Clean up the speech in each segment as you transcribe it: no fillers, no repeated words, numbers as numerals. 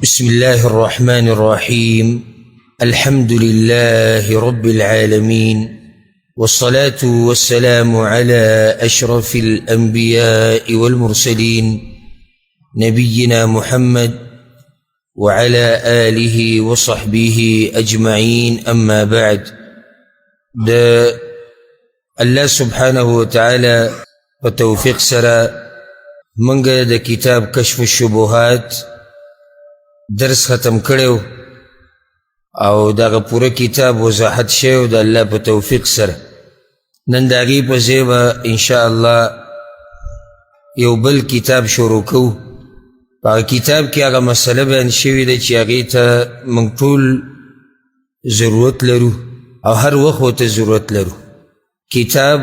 بسم الله الرحمن الرحيم. الحمد لله رب العالمين، والصلاة والسلام على أشرف الأنبياء والمرسلين نبينا محمد وعلى آله وصحبه أجمعين. أما بعد، الله سبحانه وتعالى وتوفيق سرا منگا دا کتاب کشف الشبهات درس ختم کړو او دا پورا کتاب وضاحت شوی د الله په توفیق سره. نن د هغې په ځای به انشاءالله یو بل کتاب شروع کوو. په هغه کتاب کې هغه مسله بیان شوې ده چې هغې ته موږ ټول ضرورت لرو او هر وخت ورته ضرورت لرو. کتاب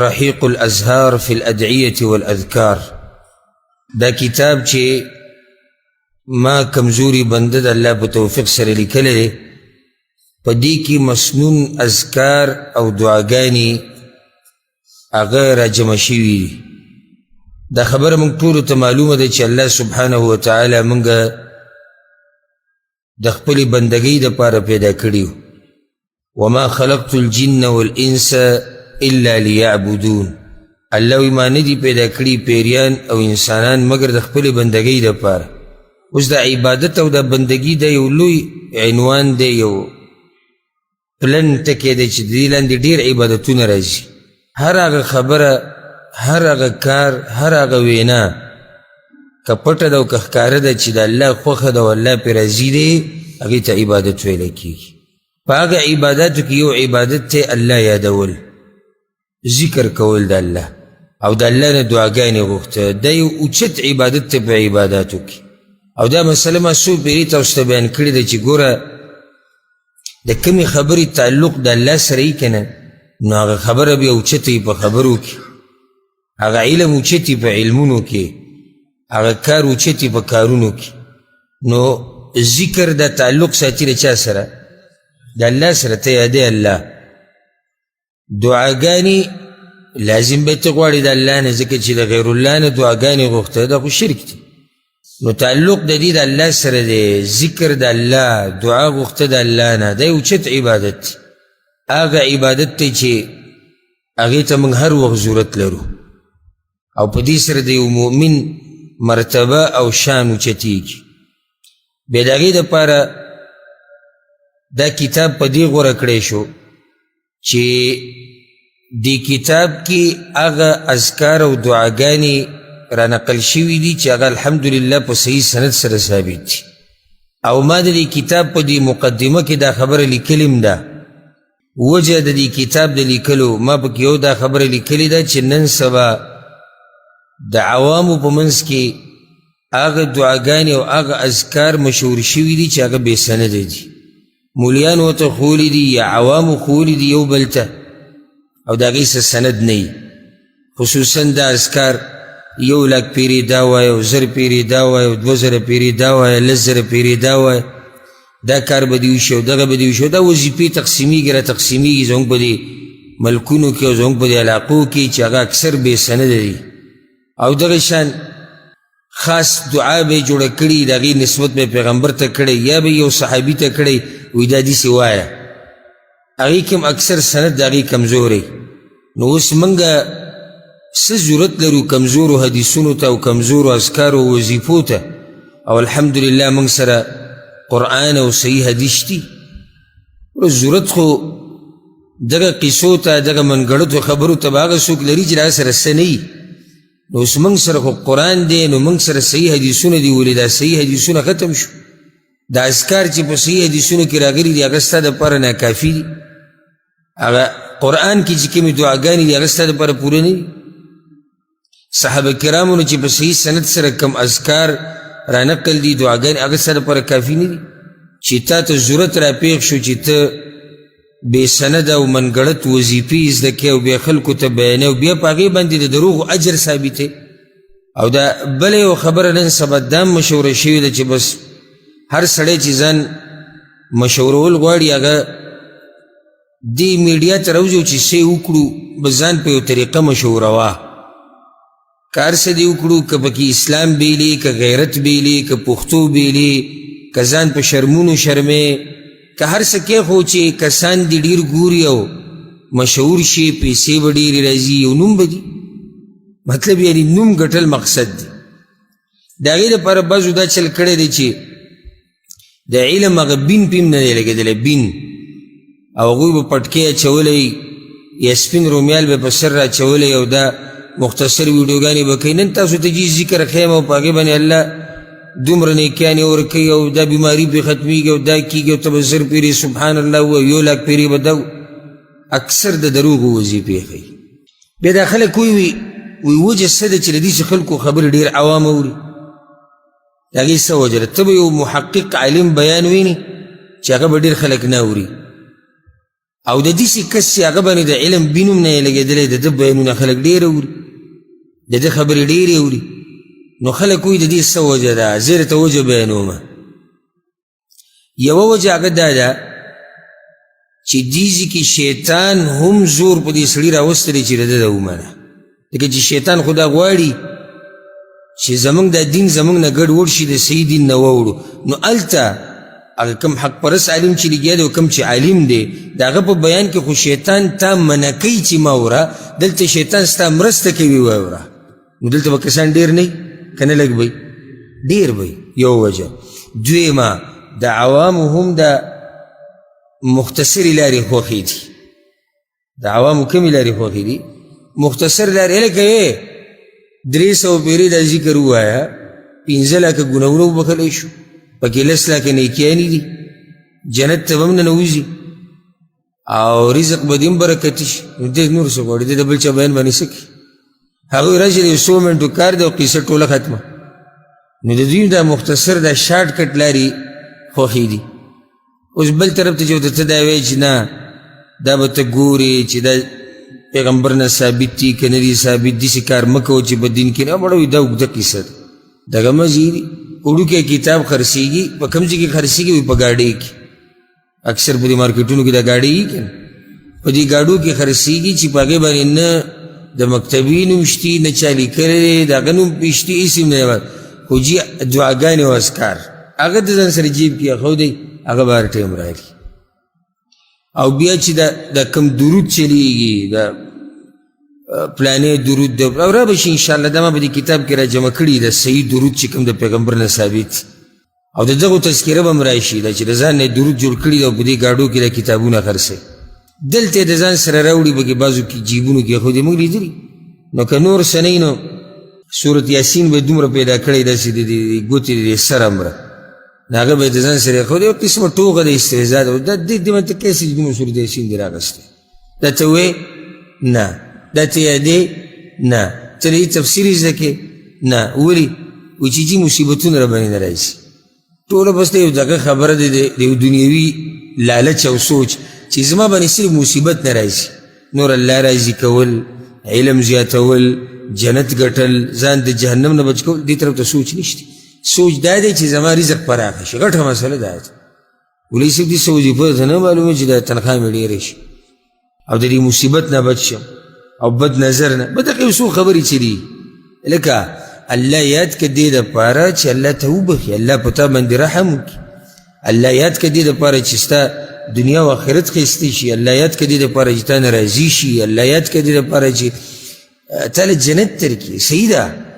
رحیق الازهار فی الادعیة والاذکار. دا کتاب چې ما کمزوری بنده د الله په توفیق سره لیکلی دی، په دې کې مسنون اذکار او دعاګانې هغه راجمع شوي دي. دا خبره موږ ټولو ته معلومه ده چې الله سبحانه وتعالی موږ د خپلې بندګۍ دپاره پیدا کړي وو. وما خلقت الجن والانس الا لیعبدون. الله وی ما نه دي پیدا کړي پیریان او انسانان مګر د خپلې بندګۍ دپاره. اوس د عبادت او د بندگی د یو لوی عنوان دی، یو پلن ټکی دی چې د دې لاندې ډېر عبادتونه راځي. هر هغه خبره، هر هغه کار، هر هغه وینا که پټه ده او که ښکاره ده چې د الله خوښه ده او الله پرې راضي دی، هغې ته عبادت ویلی کېږي. په هغه عباداتو کې یو عبادت دی الله یادول، ذکر کول د الله او د الله نه دعاګانې غوښته. دا یو اوچت عبادت دی په عباداتو کې. او دا مسله ما څو پیرې تاسو ته بیان کړې ده چې ګوره د کمې خبرې تعلق د الله سره یي که نه، نو هغه خبره بیا اوچته وي په خبرو کې، هغه علم اوچت وي په علمونو کې، هغه کار اوچت وي په کارونو کې. نو ذکر دا تعلق ساتي د چا سره؟ د الله سره. ته یادې الله. دعاګانې لازم به ته غواړې د الله نه، ځکه چې د غیر الله نه دعاګانې غوښته دا خو شرک دی. نو تعلق د دې د الله سره دی، ذکر د الله، دعا غوښته د الله نه، دا یو چت عبادت دی. هغه عبادت دی چې هغې ته موږ هر وخت ضرورت لرو او په دې سره د یو مؤمن مرتبه او شان اوچتېږي. بیا د هغې دپاره دا کتاب په دې غوره کړی شو چې دې کتاب کې هغه اذکار او دعاګانې را نقل شوي دي چې هغه الحمدلله په صحیح سند سره ثابت دي. او ما د دې کتاب په دې مقدمه کې دا خبره لیکلیم ده. وجه د دې کتاب د لیکلو ما پکې یو دا خبره لیکلې ده چې نن سبا د عوامو په منځ کې هغه دعاګانې او هغه اذکار مشهور شوي دي چې هغه بې سنده دي. مولیان ورته ښوولي دي یا عوامو ښوولي دي یو بل ته، او د هغې څه سند نه وي. خصوصا دا اذکار یو لک پیری دا وای او زر پیری دا وای او 2000 پیری دا وای 10,000 پیری دا وای. دا کار به دې وشي او دغه به دې وشي. دا وظیفې تقسیمیږي را تقسیمیږي زموږ په دې ملکونو کې او زموږ په دې علاقو کې چې هغه اکثر بې سنده دي. او دغه شان خاص دعا به یې جوړه کړي، د هغې نسبت به پیغمبر ته کړی یا به یو صحابي ته کړی، وایي دا داسې وایه. هغې کې هم اکثر سند د هغې کمزوری. نو اوس موږ څه ضرورت لرو کمزورو حدیثونو ته او کمزورو اذکارو او وظیفو ته، او الحمدلله موږ سره قرآن او صحیح حدیث شتي. ضرورت خو دغه قصو ته، دغه منګړتو خبرو ته به هغه څوک لري چې هغه سره څه نه وي. نو اوس موږ سره خو قرآن دی، نو موږ سره صحیح حدیثونه دي. ولې دا صحیح حدیثونه ختم شو؟ دا اذکار چې په صحیح حدیثونو کې راغلي دي هغه ستا دپاره ناکافي دي. هغه قرآن کې چې کومې دعاګانې دي هغه ستا دپاره پوره نه دي. صحابه کرامونو چې په صحیح سند سره کم اذکار را نقل دي دعاګانې هغه ستا دپاره کافي نه دي. چې تا ته ضرورت را پیښ شو چې ته بې سنده او منګړت وظیفې زده کړې او بیا خلکو ته بیانې او بیا په هغې باندې د دروغو اجر ثابتې. او دا بله یو خبره نن سبا دا مشوره شوې ده چې بس هر سړی چې ځان مشورول غواړي هغه دې میډیا ته راوځي چې څه وکړو، بس ځان په یو طریقه مشوروه. کار څه دې وکړو، که پکې اسلام بیلی، که غیرت بیلی، که پښتو بیلی، کزان په شرمونو شرمې که هر څه کې خو چې کسان دې ډېر ګوري او مشهور شي پیسې به ډېرې راځي او نوم به دي مطلب یعنی نوم ګټل مقصد دی د هغې دپاره بعضو دا چل کړی دی چې د علم هغه بین پیم نه دی لګېدلی بین او هغوی به پټکۍ اچولی یا سپین رومیال به په سر را اچولی او دا مختصر ویډیوګانې به کوي نن تاسو ته جي ذکر خیم او په هغې باندې الله دومره نیکیانې ورکوي او دا بیماري پرې ختمیږي او دا کېږي او ته به زر پیرې سبحان الله ووایي 1 لاک پیرې به دا اکثر د دروغو وظیفې ښیي بیا دا خلک وی وجه څه ده چې د دې خلکو خبرې ډېر عوام اوري د هغې څه وجه ده ته به یو محقق عالم بیان ویني چې هغه به ډېر خلک نه اوري او د داسې کس چې هغه باندې د علم بینوم نه یې لګېدلی د ده بیانونه خلک ډېر اوري د ده خبرې ډېرې اوري نو خلک وایي د دې څه وجه ده زه درته وجه بیانومه یوه وجه هغه دا ده چې دیزي کې شیطان هم زور په دې سړي راوستلی چې د ده ومنه لکه چې شیطان خو دا غواړي چې زمونږ دا دین زمونږ نه ګډ وډ شي د صحیح دین نه واوړو نو هلته هغه کم حق پرست عالم چې لګیا دی او کم چې عالم دی د هغه په بیان کې خو شیطان تا منع کوي چې ما وره دلته شیطان ستا مرسته کوي واوره نو دلته به کسان ډېر نه که نه لږ به ډېر به یو وجه دویمه د عوامو هم د مختصرې لارې خوښې دي د عوامو کمې لارې خوښې دي مختصر لارې لکه 300 پیرې دا ذکر ووایه 15 لکه ګناهونه وبخلی شو پکې 10 لکه نیکیانې دي جنت ته به هم ننوځي او رزق به دې هم برکتي شي نو دې نور څه غواړي دې د بل چا بیان باندې څه کوي هغوی راشي د 100 منټو کار دی او قصه ټوله ختمه نو د دوی دا مختصر دا شارټ کټ لارې خوښې دي اوس بل طرف ته چې ورته ته دا وایي چې نه دا به ته ګورې چې دا پیغمبر نه ثابت دي که نه دي ثابت داسې کار مه کوو چې په دین کې نه مړه وي دا اوږده کیسه ده دغه مزي دي وړوکی کتاب خرڅېږي په کوم ځای کې خرڅېږي وي په ګاډۍ کې اکثر په دې مارکیټونو کې دا ګاډۍ وي که نه په دې ګاډو کې خرڅېږي چې په هغې باندې نه د مکتبي نوم شتي نه چا لیکلی د هغه نوم شتي هېڅ هم نه خو جي دعاګانې او اذکار هغه د ځان سره جیب کې اخودی هغه به هر ټایم راغلي او بیا چې دا کم درود چلیږي دا پلانې درود د او را به شي انشاءالله دا ما به دې کتاب کې را جمع کړي د صحیح درود چې کوم د پیغمبر نه ثابت او د دغو تذکره به هم راشي دا چې د ځان نه درود جوړ کړي او په دې ګاډو کې د کتابونه خرڅوي دلته د ځان سره راوړي به کې بعضو کې جیبونو کې خو دې موږ لیدلي نو که نور څه نه نو صورت یاسین به دومره پیدا کړی داسې د ګوتې د سر امره نو هغه به یې د ځان سره ایښودی یو قسمه ټوغه د استهزا ده دا دې منته کیسې چې دومره صورت یاسین دې راغستی دا ته وې نه دا ته یادې نه ته د دې تفسیر یې زده کې نه ولې وایي چې جي مصیبتونه را باندې نه راځي ټوله بس د یو دغه خبره ده د یو دنیوي لالچ او سوچ چې زما باندې صرف مصیبت نه راځي نور الله راضي کول علم زیاتول جنت ګټل ځان د جهنم نه بچ کول دې طرف ته سوچ نشته سوچ دا دی چې زما رزق پراخه شي غټه مسله دا ده ولې صرف دې څه وظیفه ته نه معلومه چې دا تنخواه مې ډېره شي او د دې مصیبت نه بچ شم او بد نظر نه به دغه یو څو خبرې چې دي لکه الله یاد کړه دې دپاره چې الله ته وبخي الله په تا باندې رحم وکړي الله یاد کړه دې دپاره چې ستا دنیا و آخرت ښایسته شي الله یاد کړه دې دپاره چې تا نه راضي شي الله یاد کړه دې دپاره چې تا له جنت درکړي صحیح ده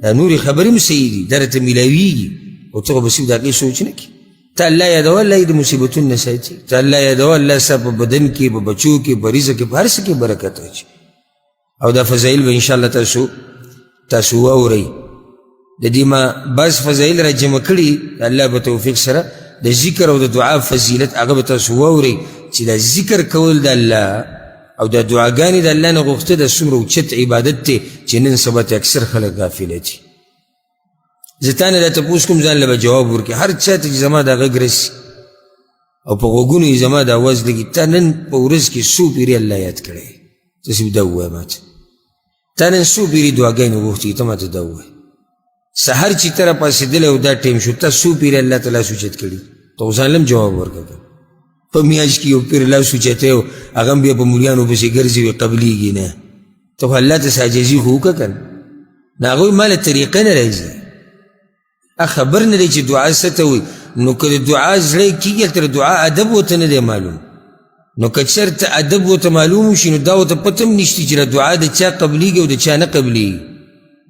دا نورې خبرې هم صحیح دي دا راته میلاویږي او ته خو به صرف د هغې سوچ نه کړي ته الله یادوه الله یې د مصیبتونو نه ساتي ته الله یادوه الله ستا په بدن کې په بچو کې په رزق کې په هر څه کې برکت اچي او دا فضایل به انشاءالله تاسو واورئ د دې ما بعض فضایل را جمع کړي الله په توفیق سره د ذکر او د دعا فضیلت هغه به تاسو واورئ چې دا ذکر کول د الله او دا دعاګانې د الله نه غوښته د څومره اوچت عبادت دی چې نن سبا ته اکثر خلک غافله دي زه تا نه دا تپوس کوم ځان له به جواب ورکړي هر چا ته چې زما دا غږ رسي او په غوږونو یې زما دا اواز لګي تا نن په ورځ کې څو پیرې الله یاد کړی ته صرف دا ووایه ماته تا نن څو پیرې دعاګانې وغوښتې ته ماته دا ووایه سحر چې ته راپاڅېدلی او دا ټیم شو تا څو پیرې الله تعالی سوچت کړي ته خو ځان هم جواب ورکړه په میاشت کې یو پیر لاس اوچتی او هغه هم بیا په مولیانو پسې ګرځي وي قبلیږي نه ته خو الله ته ساجزي خو وکړه که نه نو هغوی ما له طریقه نه راځي خبر نه دی چې دعا څه ته وایي نو که د دعا زړه کېږي هلته د دعا ادب ورته نه دی معلوم. نو که چېرته ادب ورته معلوم وشي نو دا ورته پته هم نشته چې دعا د چا قبلیږي او د چا نه قبلیږي.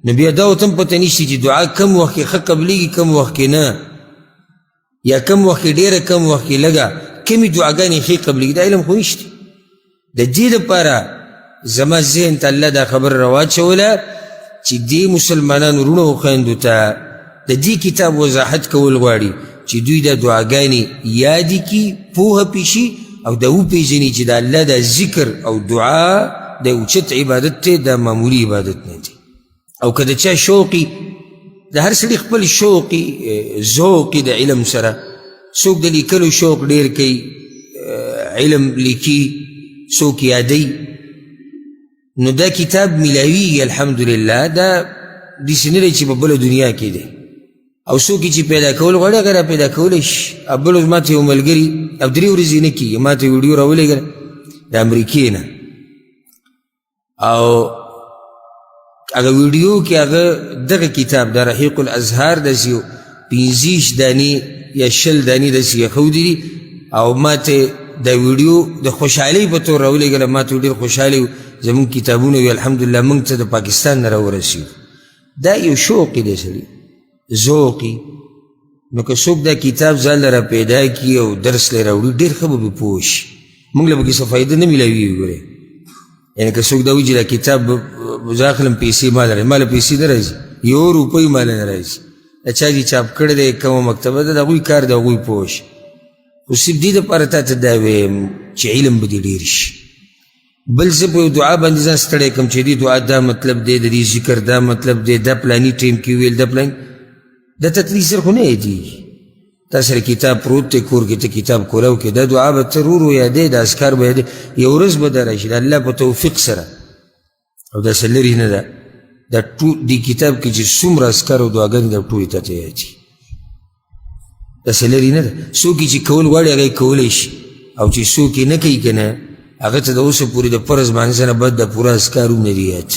نو بیا دا ورته هم پته نشته چې دعا کم وخت کې ښه قبلیږي کم وخت کې نه، یا کم وخت کې ډېره کم وخت کې لږه، کمې دعاګانې ښې قبلیږي. دا علم خو نشته. د دې دپاره زما ذهن ته الله دا خبر راواچوله چې دې مسلمانانو وروڼو او خویندو ته د دې کتاب وضاحت کول غواړي چې دوی دا دعاګانې یادې کړي، پوهه پې شي او دا وپېژني چې د الله دا ذکر او دعا د اوچت عبادت دی، دا معمولي عبادت نه دی. او که د چا شوقي، د هر سړي خپل شوقي ذوقي د علم سره، څوک د لیکلو شوق ډېر کوي، علم لیکي، څوک یادوي، نو دا کتاب ملاویږي الحمدلله. دا داسې نه دی چې په بله دنیا کې دی. او څوک چې پیدا کول غواړي هغه را پیدا کولی شي. بل ورځ ما ته یو ملګري او 3 ورځې نه کېږي ما ته ویډیو راولېږله د امریکې نه، او هغه ویډیو کې هغه دغه کتاب د رحیق الازهار داسې یو 15 دانې یا 20 دانې داسې ایښودي دي، او ما ته دا ویډیو د خوشحالۍ په طور راولېږله. ما ته ډېر خوشحاله و زمونږ کتابونه وي الحمدلله موږ ته د پاکستان نه راورسېږو. دا یو شوق دی سړي، ذوقي. نو که څوک دا کتاب ځان له را پیدا کړي او درس لی راوړي ډېر ښه به پې پوه شي. موږ له پکې څه فایده نه میلاویږي. ګورې یعنې که څوک دا وایي چې دا کتاب زه اخلم پیسې ما لري، ما له پیسې نه راځي، 1 روپۍ ما له نه راځي. د چا چې چاپ کړی دی کومه مکتبه ده د هغوی کار د هغوی پوه شي. خو صرف دې دپاره تا ته دا ویم چې علم به دې ډېر شي. بل زه په یو دعا باندې ځان ستړی کړم چې دې دعا دا مطلب دی، د دې ذکر دا مطلب دی، دا پلاني ټیم کې ویل، دا پلاني دا تطریح سر خو نه یادېږي. تا سره کتاب پروت دی کور کې، ته کتاب کولاو کې دا دعا به ته ورو یادې، دا اذکار به یادې، یو ورځ به دا راشي د الله په توفیق سره. او داسې لرې نه ده. دا ټول دې کتاب کې چې څومره اذکار او دعاګانې دا ټولې تا ته یادي، داسې لرې نه ده. څوک چې کول غواړي هغه یې کولی شي، او چې څوک یې نه کوي که نه هغه ته د اوسه پورې د فرض مانځه نه بد د پوره اذکار هم نه دي یاد.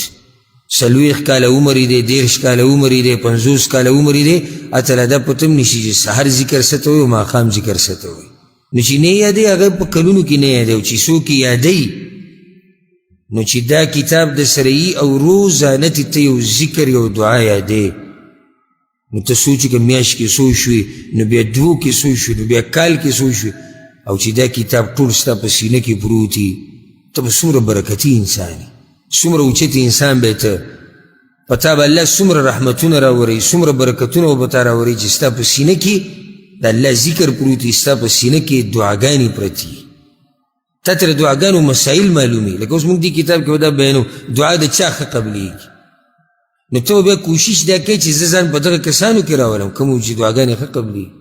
40 کاله عمر یې دی، 30 کاله عمر یې دی، 50 کاله عمر یې دی، هته له دا پته هم نشي چې سحر ذکر څه ته وایي او ماښام ذکر څه ته وایي. نو چې نه یادوي هغه په کلونو کې نه یادوي. او چې څوک یې یادوي نو چې دا کتاب د سره یي او روزانه ته یو ذکر یو دعا یادوي، نو ته سوچ که میاشت کې څو شوي، نو بیا 2 کې څو شوي، نو بیا کال کې څو شوي، او چې دا کتاب ټول ستا په سینه کې پروت وي، ته به څومره برکتي انسان یې، څومره اوچت انسان به ته، په تا به الله څومره رحمتونه راوړي، څومره برکتونه به تا راوړي چې ستا په سینه کې د الله ذکر پروت وي، ستا په سینه کې دعاګانې پرتې وي، تا ته د دعاګانو مسایل معلومي. لکه اوس موږ دې کتاب کې به دا بیانو دعا د چا ښه قبلیږي. نو ته بیا کوشش دا کوې چې زه ځان په دغه کسانو کې راولم کوم چې دعاګانې ښه قبلیږي.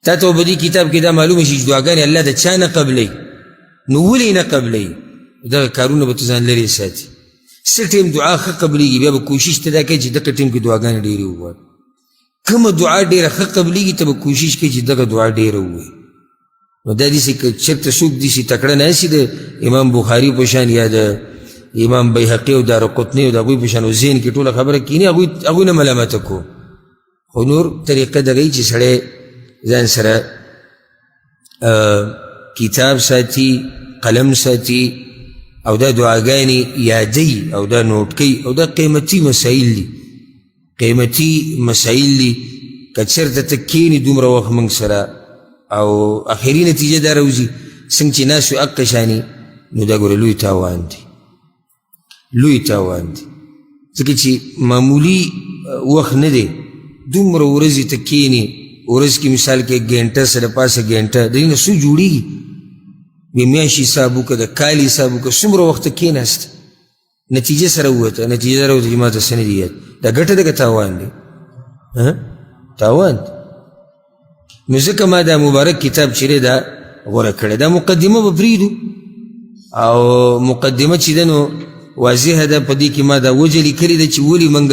تا ته به دې کتاب کې دا معلومه شي چې دعاګانې الله د چا نه قبلوي، نو ولې نه قبلوي؟ دغه کارونه به ته ځان لرې ساتي. څه ټیم دعا ښه قبلیږي بیا به کوشش ته دا کوې چې دغه ټیم کې دعاګانې ډېرې وغواړي. کومه دعا ډېره ښه قبلیږي ته به کوشش کوې چې دغه دعا ډېره ووایي. نو دا داسې که چېرته څوک داسې تکړه ناسي د امام بخاري په شان یا د امام بیهقي او دارقطني او د هغوی په شان او ذهن کې ټوله خبره کیني، هغوی نه ملامته کو. خو نور طریقه دغه چې سړی ځان سره کتاب ساتي، قلم ساتي، او دا دعاګانې یادوي او دا نوټ کوي، او دا قیمتي مسایل دي، قیمتي مسایل دي. که چېرته ته کښېني دومره وخت موږ سره او اخري نتیجه دا راوځي څنګه چې ناست وي هغه شانې، نو دا ګوره لوی تاوان دی، لوی تاوان دی. ځکه چې معمولي وخت نه دی. دومره ورځې ته کښېني، ورځ کې مثال کې 1 ګنټه سره پاسه ګنټه د دې نه څو جوړېږي، بیا میاشت حساب وکړه، د کال حساب وکړه، څومره وخت ته کښېناست، نتیجه سره ووته، نتیجه راوته چې ما ته څه نه دي یاد. دا ګټه ده که تاوان دی؟ تاوان دی. نو ځکه ما دا مبارک کتاب چې دی دا غوره کړی. دا مقدمه به پرېږدو، او مقدمه چې ده نو واضحه ده، په دې کې ما دا وجه لیکلې ده چې ولې موږ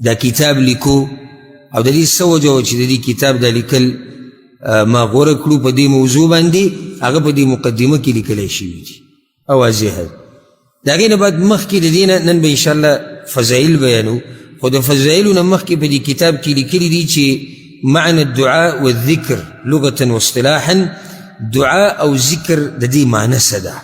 دا کتاب لیکو، او د دې څه وجه وه چې د دې کتاب دا لیکل ما غوره کړو په دې موضوع باندې، هغه په دې مقدمه کې لیکلی شوي دي او واضحه ده. د هغې نه بعد مخکې د دې نه نن به انشاءالله فضایل بیانو، خو د فضایلو نه مخکې په دې کتاب کې لیکلي دي چې معنى الدعاء والذکر لغة واصطلاحا دعا او ذکر د دې معنی څه ده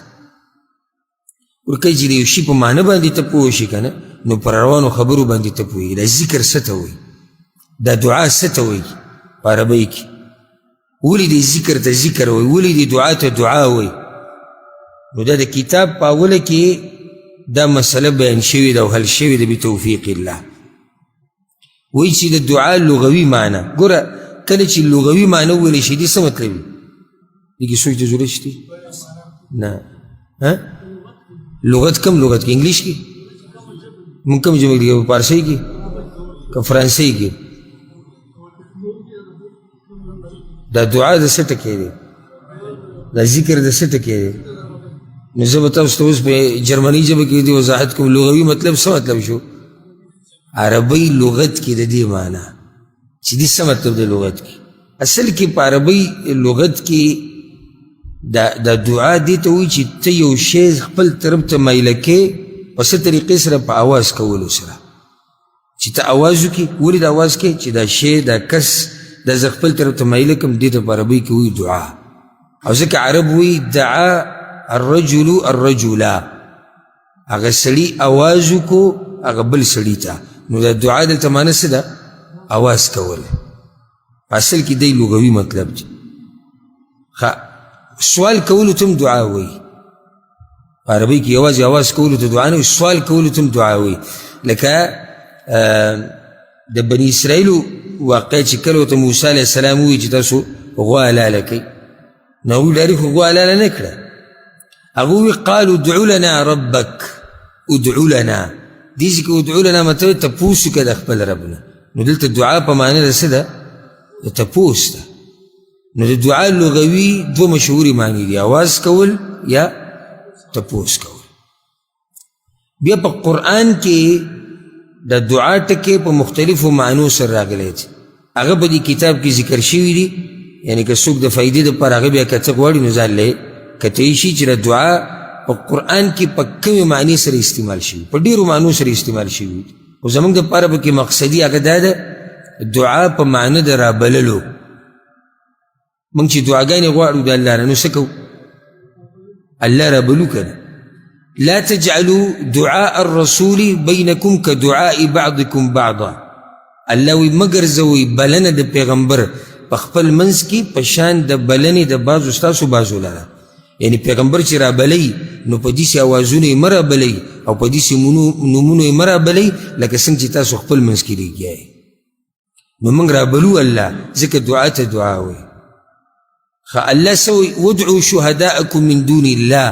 ورکه چې د یو شي په معنی باندې ته پوه شي که نه نو پر روانو خبرو باندې ته پوهېږي دا ذکر څه ته وایي دا دعا څه ته وایي په عربۍ کې ولې دې ذکر ته ذکر وایي ولې دې دعا ته دعا وایي نو دا د کتاب په اوله کې دا مسله بیان شوې ده او حل شوې ده بتوفیق الله وایي چې د دعا لغوي معنی ګوره کله چې لغوي معنی وویلی شي دې څه مطلب وي دې کې سوچ ته ضرورت شته نه لغت کم لغت کې انګلیش کې مونږ کوم ژبه کې په فارسي کې که فرانسي کې دا دعا د څه ټکی دی دا ذکر د څه ټکی دی نو زه به تاسو ته اوس په جرمني ژبه کې دې وضاحت کوم لغوي مطلب څه مطلب شو عربی لغت کې د دې معنی چې دې څه مطلب دی لغت کې اصل کې په عربی لغت کې دا دعا دې ته وایي چې ته یو شی خپل طرف ته میله کې په څه طریقې سره په آواز کولو سره چې ته آواز وکړي ولې د آواز کې چې دا شی دا کس دا زه خپل طرف ته میله کړم دې ته په عربۍ کې وایي دعا او ځکه عرب وایي دعا الرجل الرجلا هغه سړي آواز وکړو هغه بل سړي ته نو دا دعا دلته معنی څه ده آواز کول اصل کې دی لغوي مطلب دی سوال کولو تم دعا وایي په عربۍ کې یوازې آواز کولو ته دعا نه وي سوال کولو تم دعا وایي لکه د بني اسرائیلو واقع چې کله ورته موسی علیه السلام ووایي چې تاسو غوا حلاله کوئ نو هغوی ډایرکټ خو غوا حلاله نه کړه هغه ووایي قالو ادعو لنا ربک ادعو لنا دې چې که ادعو لنا مطلب تپوس وکړه د خپل رب نه نو دلته دعا په معنی د څه ده د تپوس ده نو د دعا لغوي دوه مشهورې معنی دي آواز کول یا تپوس کول بیا په قرآن کې د دعا ټکې په مختلفو معنو سره راغلی دي هغه په دې کتاب کې ذکر شوي دي یعنی که څوک د فایدې دپاره هغه بیا که څه غواړي نو ځان له کتلی شي چې د دعا په قرآن کې په کومې معنی سره استعمال شوي په ډېرو معنو سره استعمال شوي خو زموږ دپاره پکې مقصدي هغه دا ده دعا په معنی د رابللو موږ چې دعاګانې غواړو د الله نه نو څه کوو الله رابلو که نه لا تجعلوا دعاء الرسول بينكم كدعاء بعضكم بعضا الله وی مگر زوی بلنه د پیغمبر په خپل منځ کې په شان د بلنې د بعضو ستاسو بعضو لره یعنی پیغمبر چې رابلی نو په داسې اوازونو یې مه رابلی او په داسې نومونو یې مه رابلی لکه څنګه چې تاسو خپل منځ کې لګیایئ نو موږ رابلو الله ځکه دعا ته دعا وایي الله سوي وادعوا شهداءكم من دون الله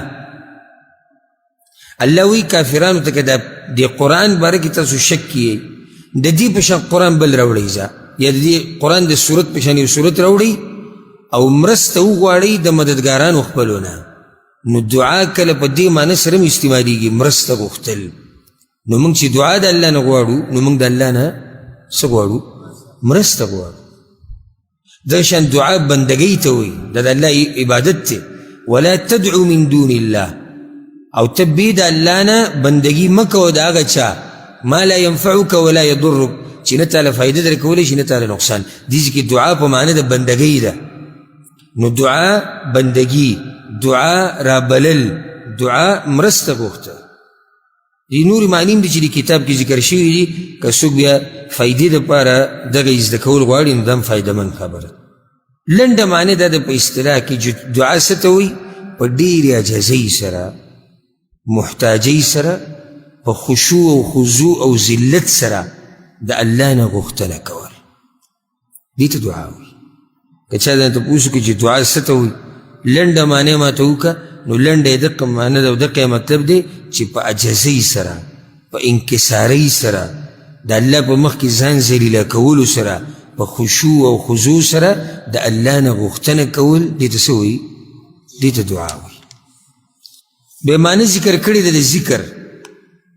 الله وی کافرانو ته که د قرآن باره کې تاسو شک کیئ د دې په شان قرآن بل راوړئ ځه یا د دې قرآن د صورت په شان یو صورت راوړئ او مرسته وغواړئ د مددګارانو خپلو نه نو دعا کله په دې معنی سره هم استعمالېږي مرسته غوښتل نو موږ چې دعا د الله نه غواړو نو موږ د الله نه څه غواړو مرسته غواړو دغه شان دعا بندګۍ ته وایي دا د الله عبادت دی ولا تدعو من دون الله او ته بې د الله نه بندګي مه کوه د هغه چا ما لا ينفعك ولا يضرك چې نه تاله فایده در کولی شي نه تاله نقصان دې کې دعا په معنی د بندګۍ ده نو دعا بندګي دعا رابلل دعا مرسته غوښته دې نورې معنی هم دي چې د کتاب کې ذکر شوي دي که څوک بیا فایدې دپاره دغه زده کول غواړي نو دا هم فایدهمند خبره لنډه معنی دا ده په اصطلاح کې دعا څه ته وایي په ډېرې عجزۍ سره محتاجۍ سره په خشوع او خضوع او ذلت سره د الله نه غوښتنه کول دې ته دعا وایي که چا درنه تپوس وکړي چې دعا څه ته وایي لنډه معنی ماته وکړه نو لنډه یې دقه معنی ده او دقه مطلب دی چې په عجزۍ سره په انکسارۍ سره د الله په مخ کې ځان ذلیله کولو سره په خشوع او خضوع سره د الله نه غوښتنه کول دې ته څه وایي دې ته دعا وایي بیا معنی ذکر کړې ده د ذکر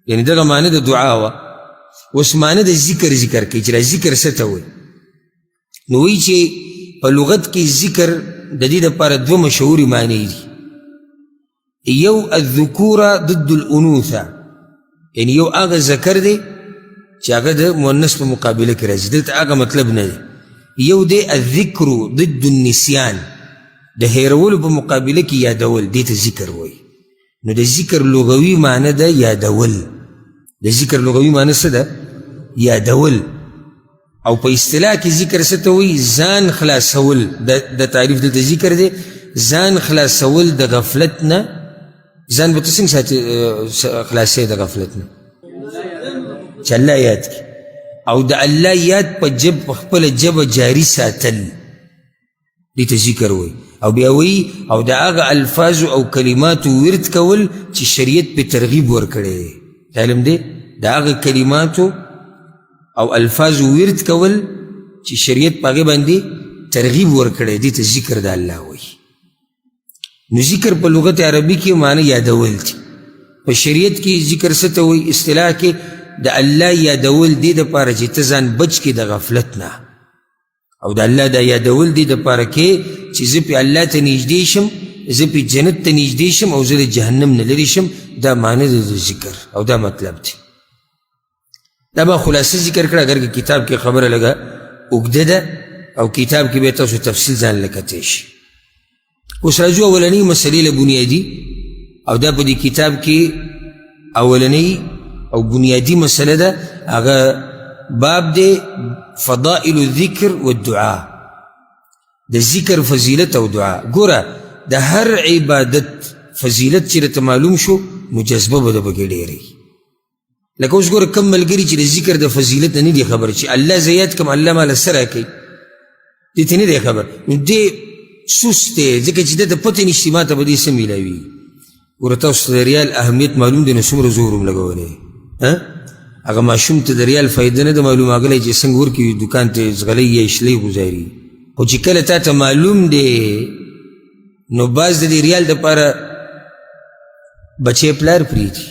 یعنی دغه معنی د دعا وه اوس معنی د ذکر ذکر کوي چې دا ذکر څه ته وایي نو وایي چې په لغت کې ذکر د دې دپاره دوه مشهورې معنی دي یو الذکوره ضد الانوثه یعنی یو هغه ذکر دی چې هغه د مؤنث په مقابله کې راځي. دلته هغه مطلب نه دی. یو دی الذکر ضد النسیان، د هیرولو په مقابله کې یادول، دې ته ذکر وایي. نو د ذکر لغوي معنی ده یادول. د ذکر لغوي معنی څه ده؟ یادول. او په اصطلاح کې ذکر څه ته وایي؟ ځان خلاصول. د تعریف دلته ذکر دی، ځان خلاصول د غفلت نه. ځان به ته څنګه خلاصې د غفلت نه؟ چې الله یاد کړي، او د الله یاد په خپله ژبه جاري ساتل، دې ته ذکر وایي. او بیا وایي او د هغه الفاظو او کلماتو ورد کول چې شریعت پې ترغیب ورکړی دی. علم دی د هغه کلماتو او الفاظو ورد کول چې شریعت په هغې باندې ترغیب ورکړی، دې ته ذکر د الله وایي. نو ذکر په لغت عربي کې معنی یادول دي. په شریعت کې ذکر څه ته وایي؟ اصطلاح کې د الله یادول دې دپاره چې ته ځان بچ کړې د غفلت نه، او د الله دا یادول دې دپاره کې چې زه پې الله ته نږدې شم، زه پې جنت ته نږدې شم، او زه د جهنم نه لرې شم. دا معنی د ذکر او دا مطلب دی. دا به خلاصه ذکر کړه، اگر که کتاب کې خبره لږه اوږده ده او کتاب کې به تاسو تفصیل ځان لکتی شي. اوس راځو اولنۍ مسلې له بنیادي، او دا په دې کتاب کې اولنۍ او بنیادی مسله ده. هغه باب دی فضائل الذکر والدعاء، د ذکر فضیلت او دعا. ګوره د هر عبادت فضیلت چې راته معلوم شو نو جذبه به د پکې ډېرې. لکه اوس ګوره کم ملګري چې د ذکر د فضیلت نه دي خبر، چې الله زیات کم الله ماله څه راکوي، دې ته نه دی خبر. نو دې سست دی، ځکه چې ده ته پته نشتي ما ته به دې څه میلاوي. ګوره تاسو ته د ریال اهمیت معلوم دی، نو څومره زور هم لګولی. هغه ماشوم ته د ریال فایده نه ده معلوم، هغلی چې څنګه ورکوي دوکان ته ځغلی یا اشلی ګزاري. خو چې کله تا ته معلوم دی نو بعض د دې ریال دپاره بچی پلار پرېږدي،